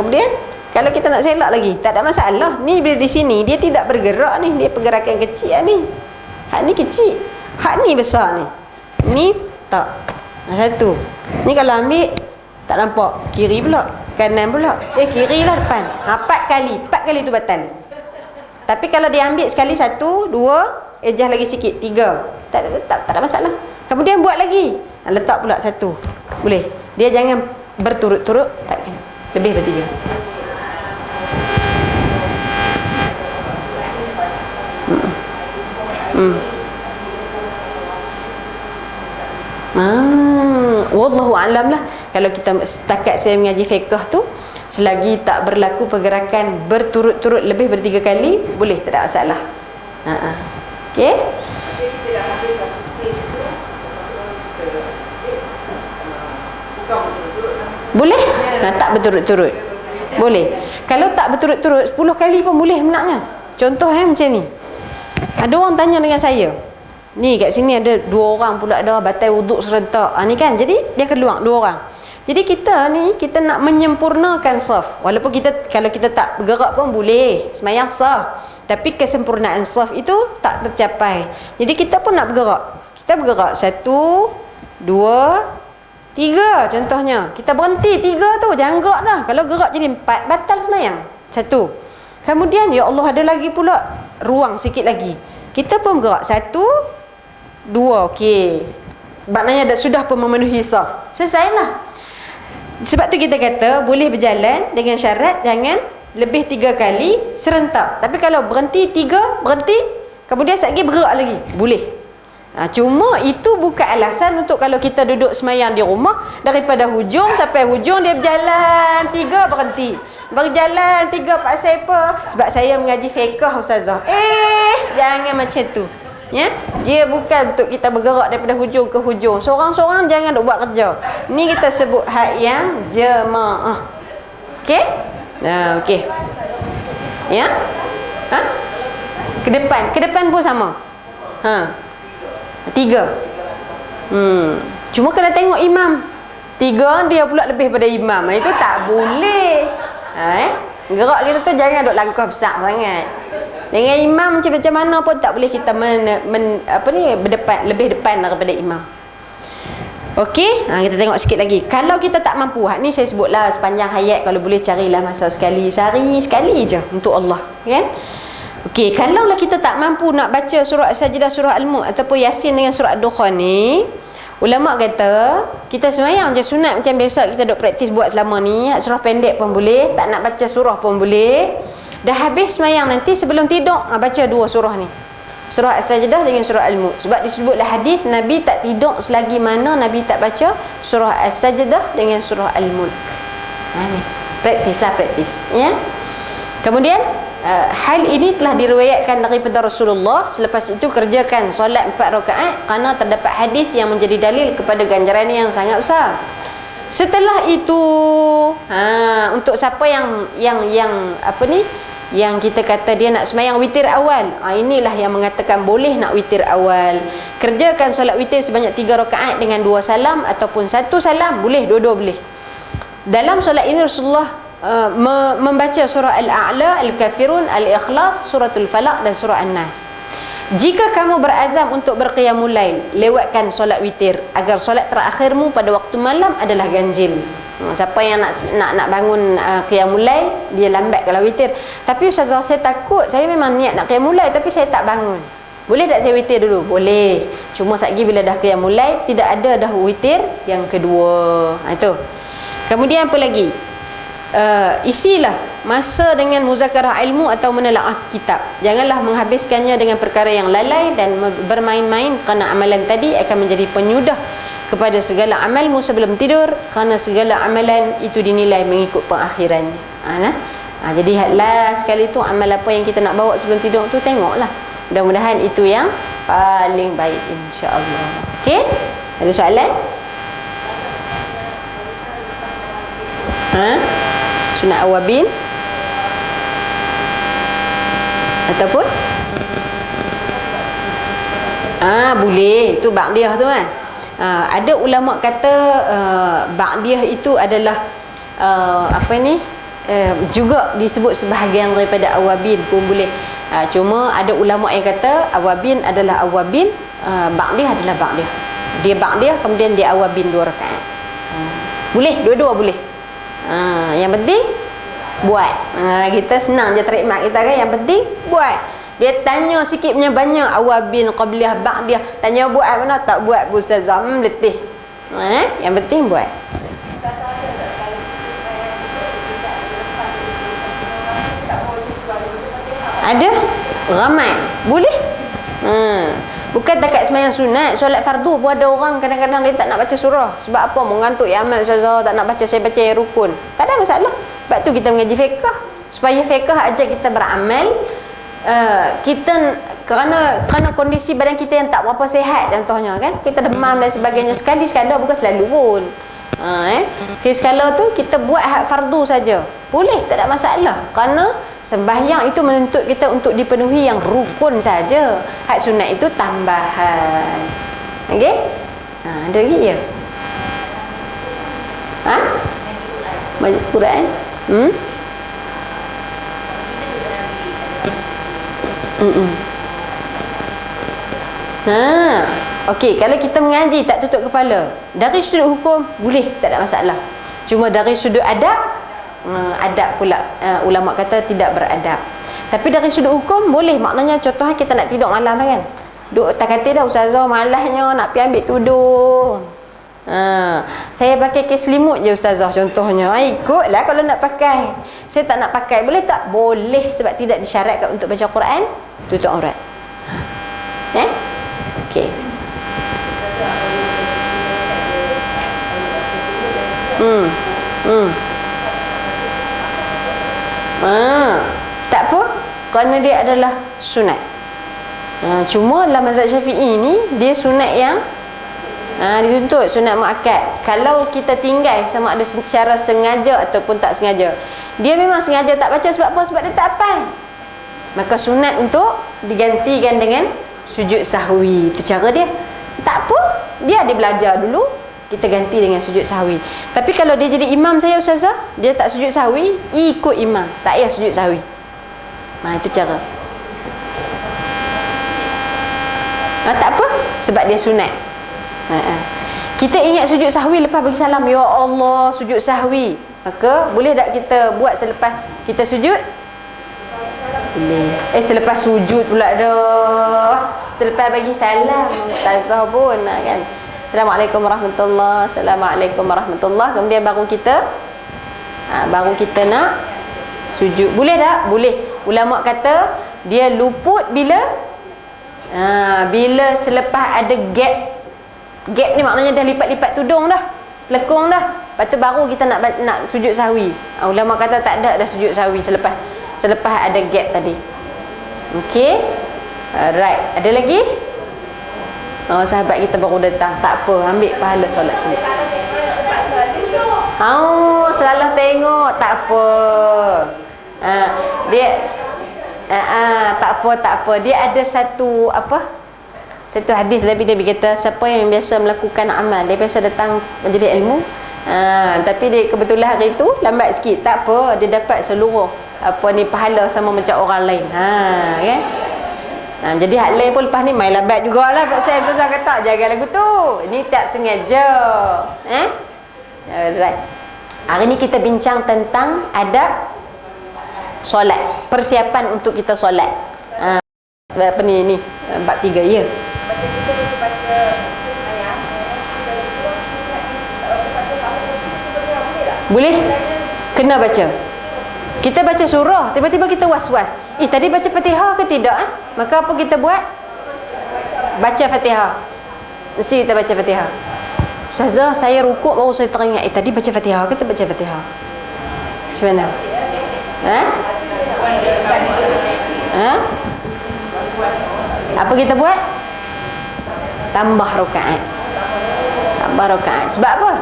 Speaker 1: Kemudian kalau kita nak selak lagi, tak ada masalah. Ni bila di sini dia tidak bergerak ni, dia pergerakan kecil ni. Hak ni kecil, hak ni besar ni. Ni tak. 1. Ni kalau ambil tak nampak, kiri pula, kanan pula. Kiri lah depan. 4 kali tu batal. Tapi kalau dia ambil sekali 1, 2, adjust lagi sikit 3. Tak ada masalah. Kemudian buat lagi. Letak pula 1. Boleh. Dia jangan berturut-turut, tak kena. Lebih daripada 3. Wallahu a'lam lah. Kalau kita setakat saya mengaji fiqh tu, selagi tak berlaku pergerakan berturut-turut lebih daripada 3 kali, boleh, tak ada masalah. Okey. Boleh? Tak berturut-turut. Boleh. Kalau tak berturut-turut 10 kali pun boleh menaknya. Contoh macam ni. Ada orang tanya dengan saya. Ni kat sini ada 2 orang pula dah batal wuduk serentak. Ni kan. Jadi dia keluar 2 orang. Jadi kita ni, kita nak menyempurnakan saf. Walaupun kalau kita tak bergerak pun boleh sembahyang sah. Tapi kesempurnaan saf itu tak tercapai. Jadi kita pun nak bergerak. Kita bergerak 1, 2, 3 contohnya. Kita berhenti 3 tu, jangan gerak dah. Kalau gerak jadi 4, batal sembahyang. 1. Kemudian ya Allah ada lagi pula ruang sikit lagi. Kita pun bergerak 1, 2, okey. Maknanya sudah pun memenuhi saf. Selesailah. Sebab tu kita kata boleh berjalan dengan syarat jangan lebih 3 kali serentak. Tapi kalau berhenti 3, berhenti, kemudian sekali bergerak lagi, boleh. Cuma itu bukan alasan untuk kalau kita duduk semayang di rumah, daripada hujung sampai hujung dia berjalan 3 berhenti, berjalan 3 pasal apa? Sebab saya mengaji fiqh ustazah. Jangan macam tu. Ya, dia bukan untuk kita bergerak daripada hujung ke hujung. Seorang-seorang jangan duk buat kerja. Ni kita sebut hak yang jemaah. Okey? Okey. Ya? Ke depan pun sama. 3. Cuma kena tengok imam. 3 dia pula lebih pada imam. Itu tak boleh. Gerak kita tu jangan duk langkah besar sangat. Dengan imam macam mana pun tak boleh kita berdepan, lebih depan daripada imam. Okey, kita tengok sikit lagi. Kalau kita tak mampu, ni saya sebutlah sepanjang hayat, kalau boleh carilah masa sekali, sehari sekali je untuk Allah, kan? Okey, kalaulah kita tak mampu nak baca surah As-Sajdah, surah Al-Mulk ataupun Yasin dengan surah Ad-Dukhan ni, ulama kata kita sembahyang je sunat macam biasa kita duk praktis buat selama ni. Surah pendek pun boleh, tak nak baca surah pun boleh. Dah habis sembahyang nanti sebelum tidur, baca 2 surah ni, surah As-Sajdah dengan surah Al-Mulk. Sebab disebutlah hadis Nabi tak tidur selagi mana Nabi tak baca surah As-Sajdah dengan surah Al-Mulk. Ni praktis ya. Kemudian hal ini telah diriwayatkan daripada Rasulullah. Selepas itu kerjakan solat 4 rakaat kerana terdapat hadis yang menjadi dalil kepada ganjaran yang sangat besar. Setelah itu untuk siapa yang kita kata dia nak sembahyang witir awal, inilah yang mengatakan boleh nak witir awal. Kerjakan solat witir sebanyak 3 rakaat dengan 2 salam ataupun 1 salam, boleh, dua-dua boleh. Dalam solat ini Rasulullah membaca surah Al-A'la, Al-Kafirun, Al-Ikhlas, Suratul Falaq dan surah An-Nas. Jika kamu berazam untuk berqiyamul lail, lewatkan solat witir agar solat terakhirmu pada waktu malam adalah ganjil. Siapa yang nak bangun qiyamul lail, dia lambat kalau witir. Tapi ustazah, saya takut, saya memang niat nak qiyamul lail tapi saya tak bangun. Boleh tak saya witir dulu? Boleh. Cuma satgi bila dah qiyamul lail, tidak ada dah witir yang kedua. Itu. Kemudian apa lagi? Isilah masa dengan muzakarah ilmu atau menelaah kitab. Janganlah menghabiskannya dengan perkara yang lalai dan bermain-main, kerana amalan tadi akan menjadi penyudah kepada segala amalmu sebelum tidur, kerana segala amalan itu dinilai mengikut pengakhirannya. Jadi last sekali tu amal apa yang kita nak bawa sebelum tidur tu, tengoklah. Mudah-mudahan itu yang paling baik, insya-Allah. Okey? Ada soalan? Sunat awabin ataupun boleh, itu ba'diyah tu kan. Ada ulama kata ba'diyah itu adalah juga disebut sebahagian daripada awabin pun boleh. Cuma ada ulama yang kata awabin adalah awabin, ba'diyah adalah ba'diyah. Dia ba'diyah kemudian dia awabin 2 rakaat. Boleh, dua-dua boleh. Yang penting buat. Kita senang je terikmat kita kan. Yang penting buat. Dia tanya sikit punya banyak, awabin, qabliyah, ba'diyah. Tanya buat mana, tak buat pun ustazah, letih. Yang penting buat. Ada ramai boleh. Bukan dekat sembahyang sunat, solat fardu pun ada orang kadang-kadang dia tak nak baca surah. Sebab apa? Mengantuk ya amal ustazah, tak nak baca, saya baca yang rukun. Tak ada masalah. Sebab tu kita mengaji fiqh, supaya fiqh ajar kita beramal. Kita kerana kondisi badan kita yang tak berapa sihat, contohnya kan, kita demam dan sebagainya, sekali-sekala, bukan selalu pun. Sekala tu kita buat hak fardu saja, boleh, tak ada masalah. Kerana sembahyang itu menuntut kita untuk dipenuhi yang rukun saja. Hak sunat itu tambahan. Okey? Ada lagi ya? Baca Quran? Okey, kalau kita mengaji tak tutup kepala, dari sudut hukum boleh, tak ada masalah. Cuma dari sudut adab, adab pula ulama kata tidak beradab. Tapi dari sudut hukum boleh, maknanya contohnya kita nak tidur malam kan, duduk tak kata dah ustazah malasnya nak pergi ambil tudung. Saya pakai kes selimut je ustazah contohnya. Ikutlah kalau nak pakai. Saya tak nak pakai, boleh tak? Boleh, sebab tidak disyaratkan untuk baca Quran tutup aurat. Okey. Tak apa, kerana dia adalah sunat. Cuma dalam mazhab Syafi'i ni dia sunat yang dituntut, sunat muakkad. Kalau kita tinggal sama ada secara sengaja ataupun tak sengaja, dia memang sengaja tak baca sebab apa? Sebab dia tak hafal, maka sunat untuk digantikan dengan sujud sahwi. Itu cara dia. Tak apa, dia ada belajar dulu, kita ganti dengan sujud sahwi. Tapi kalau dia jadi imam saya ustazah, dia tak sujud sahwi, ikut imam, tak payah sujud sahwi. Itu cara. Tak apa, sebab dia sunat. Kita ingat sujud sahwi lepas bagi salam, ya Allah sujud sahwi, maka boleh tak kita buat selepas kita sujud? Boleh. Selepas sujud pula dah, selepas bagi salam ustazah pun kan. Assalamualaikum warahmatullahi, Assalamualaikum warahmatullahi, kemudian baru kita nak sujud. Boleh tak? Boleh. Ulama kata dia luput bila selepas ada gap. Gap ni maknanya dah lipat-lipat tudung dah, lekung dah, lepas tu baru kita nak sujud sahwi. Ulama kata tak ada dah sujud sahwi selepas ada gap tadi. Okey, right. Ada lagi? Sahabat kita baru datang, tak apa, ambil pahala solat sunat. Selalu tengok, tak apa. Dia tak apa. Dia ada satu hadis Nabi kata, siapa yang biasa melakukan amal, dia biasa datang majlis ilmu, tapi dia kebetulan hari itu lambat sikit, tak apa, dia dapat seluruh pahala sama macam orang lain. Kan? Jadi hak lain pun lepas ni main lambat jugalah. Pak saya kata jaga lagu tu, ini tak sengaja. Right. Hari ni kita bincang tentang adab solat, persiapan untuk kita solat. Apa ni bab 3 ya. Boleh? Kena baca. Kita baca surah, tiba-tiba kita was-was. Tadi baca Fatihah ke tidak? Maka apa kita buat? Baca Fatihah. Mesti kita baca Fatihah. Ustazah, saya rukuk baru saya teringat, tadi baca Fatihah ke tak baca Fatihah? Macam mana? Apa kita buat? Tambah rakaat. Tambah rakaat. Sebab apa?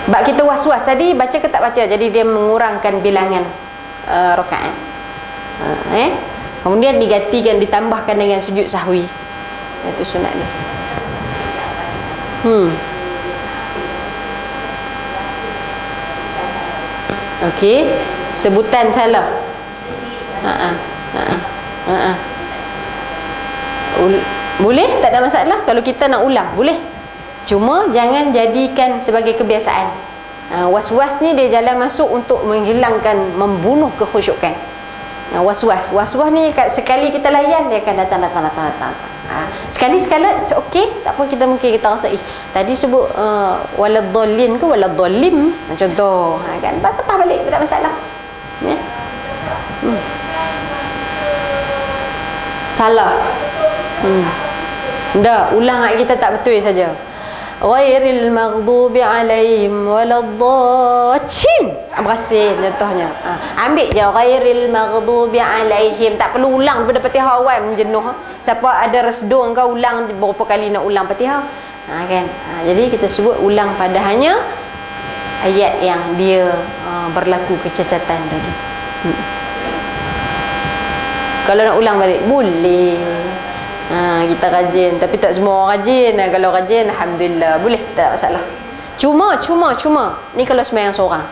Speaker 1: Sebab kita was-was tadi baca ke tak baca, jadi dia mengurangkan bilangan rakaat. Kemudian digantikan, ditambahkan dengan sujud sahwi. Itu sunat dia. Okey, sebutan salah. Boleh, tak ada masalah kalau kita nak ulang, boleh. Cuma jangan jadikan sebagai kebiasaan. Was-was ni dia jalan masuk untuk menghilangkan, membunuh kekhusyukan. Was-was ni sekali kita layan, dia akan datang. Sekali-sekala okey, tak apa, kita rasa tadi sebut waladhdallin ke waladhdallim, contoh kan, patah balik, tak ada masalah ya. Salah dah, ulang kita tak betul saja. Ghairil maghdubi alaihim waladdallin. Berhasil contohnya. Ambil je ghairil maghdubi alaihim, tak perlu ulang daripada Fatihah awal menjenuh. Siapa ada resdung kau ulang berapa kali nak ulang Fatihah? Kan. Jadi kita sebut ulang pada hanya ayat yang dia berlaku kecacatan tadi. Kalau nak ulang balik boleh. Kita rajin, tapi tak semua orang rajin. Kalau rajin, alhamdulillah, boleh, tak masalah. Cuma ni kalau sembahyang seorang.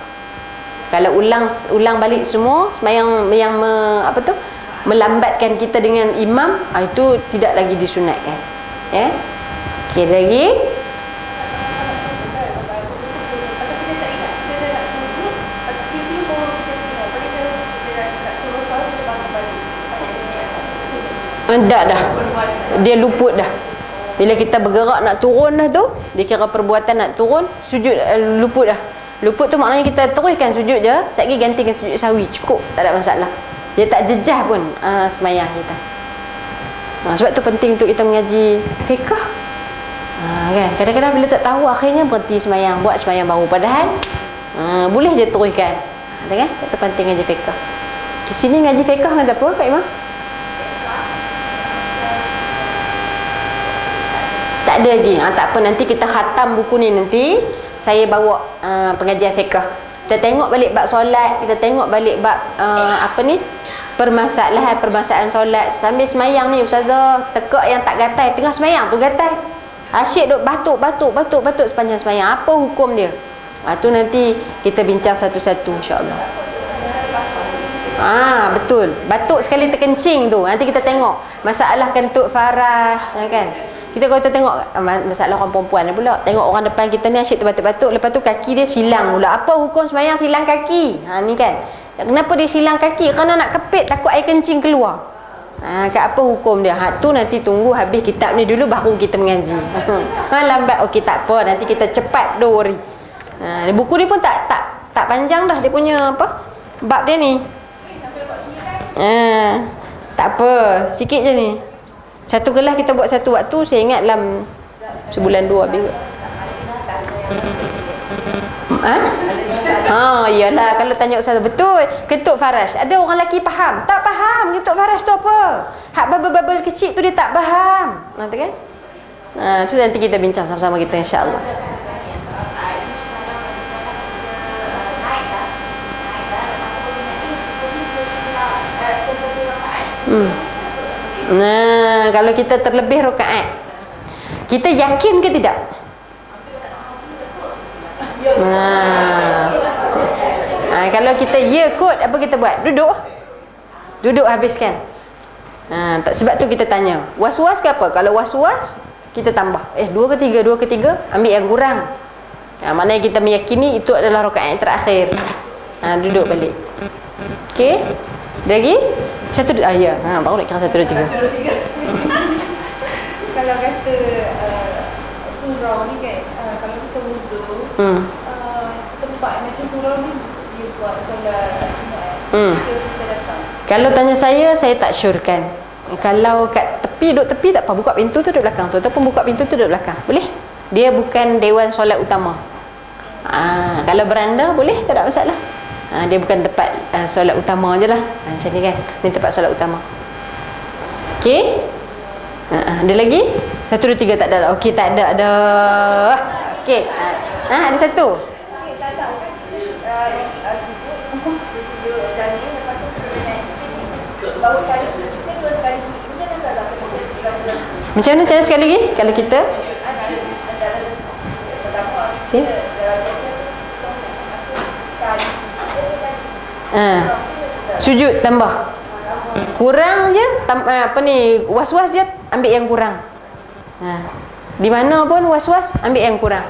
Speaker 1: Kalau ulang balik semua sembahyang yang melambatkan kita dengan imam, itu tidak lagi disunatkan. Ya. Okey, lagi. Tak dah. Dia luput dah. Bila kita bergerak nak turun dah tu, dia kira perbuatan nak turun, sujud luput dah. Luput tu maknanya kita teruskan sujud je, sekejap lagi gantikan sujud sahwi, cukup, tak ada masalah. Dia tak jejah pun semayang kita. Sebab tu penting untuk kita mengaji fiqh. Kan? Kadang-kadang bila tak tahu, akhirnya berhenti semayang, buat semayang baru. Padahal boleh je teruskan. Kan? Itu penting ngaji fiqh. Di sini ngaji fiqh dengan apa Kak Imam? Tak ada lagi. Tak apa, nanti kita khatam buku ni, nanti saya bawa pengajian fiqh. Kita tengok balik bab solat, kita tengok balik bab permasalahan solat. Sambil semayang ni ustazah, tekak yang tak gatal, tengah semayang tu gatal. Asyik duk batuk sepanjang semayang. Apa hukum dia? Tu nanti kita bincang satu-satu insya-Allah. Betul. Batuk sekali terkencing tu, nanti kita tengok masalah kentut faras, kan? Kalau kita tengok masalah orang perempuan pula, tengok orang depan kita ni asyik terbatuk-batuk, lepas tu kaki dia silang pula. Apa hukum semayang silang kaki? Ni kan. Kenapa dia silang kaki? Kerana nak kepit, takut air kencing keluar. Kat apa hukum dia? Tu nanti tunggu habis kitab ni dulu baru kita mengaji. Lambat, okey tak apa, nanti kita cepat, don't worry. Buku ni pun tak panjang dah, dia punya bab dia ni. Tak apa, sikit je ni. Satu kelas kita buat satu waktu, saya ingat dalam sebulan 2 habis. Iyalah, kalau tanya ustaz, betul kentut faras, ada orang lelaki faham, tak faham kentut faras tu apa. Hak bubble-bubble kecil tu dia tak faham. Nanti kan? Tu nanti kita bincang sama-sama kita insya-Allah. Kalau kita terlebih rakaat, kita yakin ke tidak? Kalau kita kot, apa kita buat? Duduk habiskan. Sebab tu kita tanya, was-was ke apa? Kalau was-was, kita tambah 2 ke 3, ambil yang kurang. Maknanya kita meyakini itu adalah rakaat yang terakhir. Duduk balik. Okey. Lagi? Satu ya. Baru nak kira 1 2 3.
Speaker 2: Kalau kata surau ni kan, kalau kita wuduk, tempat macam surau ni dia buat solat Jumaat. Kita datang.
Speaker 1: Kalau tanya saya tak syorkan. Kalau kat tepi, duduk tepi tak apa, buka pintu tu duduk belakang tu, ataupun buka pintu tu duduk belakang. Boleh? Dia bukan dewan solat utama. Kalau beranda boleh, tak ada masalah. Dia bukan tempat solat utama je lah. Macam ni kan. Ni tempat solat utama. Okey. Ada lagi? 1 2 3 tak ada. Okey, tak ada. Ada. Okey. Ada satu. Macam mana sekali lagi? Kalau kita sujud tambah. Kurang je was-was je, ambil yang kurang. Di mana pun was-was, ambil yang kurang.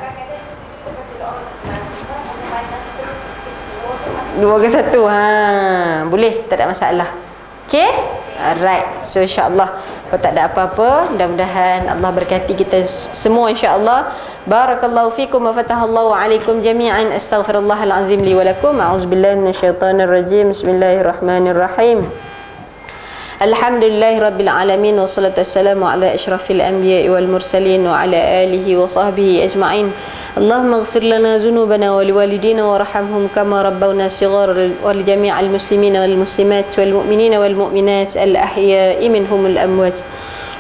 Speaker 1: 2 ke 1. Boleh, tak ada masalah. Okey? Alright. So insya-Allah kalau tak ada apa-apa, mudah-mudahan Allah berkati kita semua insya-Allah. Barakallahu fikum wa fatahallahu alaikum jami'an. Astaghfirullahal azim li wa lakum. A'udzubillahi minasyaitonir rajim. Bismillahirrahmanirrahim. Alhamdulillahi rabbil alamin wassalatu wassalamu ala asyrafil anbiya'i wal mursalin wa ala alihi wa sahbihi ajma'in. Allahumma ighfir lana dhunubana wa liwalidina warhamhum kama rabbawna shighar wa li jami'il muslimina wal muslimat wal mu'minina wal mu'minat al ahya'i minhum al amwat.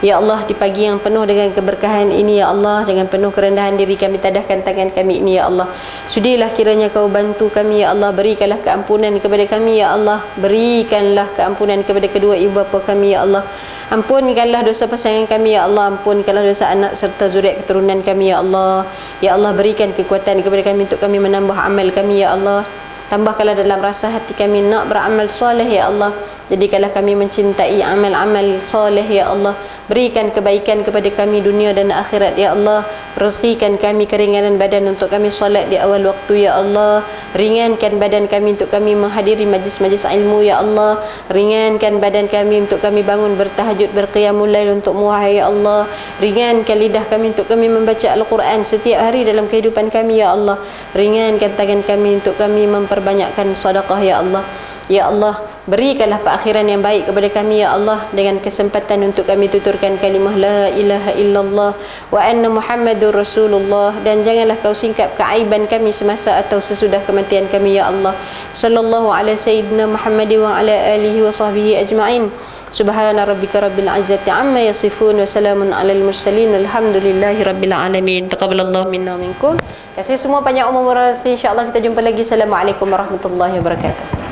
Speaker 1: Ya Allah, di pagi yang penuh dengan keberkahan ini ya Allah, dengan penuh kerendahan diri kami tadahkan tangan kami ini ya Allah. Sudilah kiranya Kau bantu kami ya Allah, berikanlah keampunan kepada kami ya Allah, berikanlah keampunan kepada kedua ibu bapa kami ya Allah. Ampunkanlah dosa pasangan kami ya Allah, ampunkanlah dosa anak serta zuriat keturunan kami ya Allah. Ya Allah, berikan kekuatan kepada kami untuk kami menambah amal kami ya Allah. Tambahkanlah dalam rasa hati kami nak beramal soleh ya Allah. Jadikanlah kami mencintai amal-amal soleh ya Allah. Berikan kebaikan kepada kami dunia dan akhirat ya Allah. Rezekikan kami keringanan badan untuk kami solat di awal waktu ya Allah. Ringankan badan kami untuk kami menghadiri majlis-majlis ilmu ya Allah. Ringankan badan kami untuk kami bangun bertahajud berqiyamul lail untuk-Mu wahai ya Allah. Ringankan lidah kami untuk kami membaca Al-Quran setiap hari dalam kehidupan kami ya Allah. Ringankan tangan kami untuk kami memperbanyakkan sedekah ya Allah. Ya Allah, berikanlah perakhiran yang baik kepada kami ya Allah, dengan kesempatan untuk kami tuturkan kalimah la ilaha illallah wa anna Muhammadur Rasulullah, dan janganlah Kau singkap keaiban kami semasa atau sesudah kematian kami ya Allah. Sallallahu ala sayyidina Muhammad wa ala alihi wa sahbihi ajma'in. Subhana rabbika rabbil izzati amma yasifun wa salamun alal mursalin walhamdulillahi rabbil alamin. Taqabbalallahu minna minkum. Kasih semua panjang umur rezeki, insya-Allah kita jumpa lagi. Assalamualaikum warahmatullahi wabarakatuh.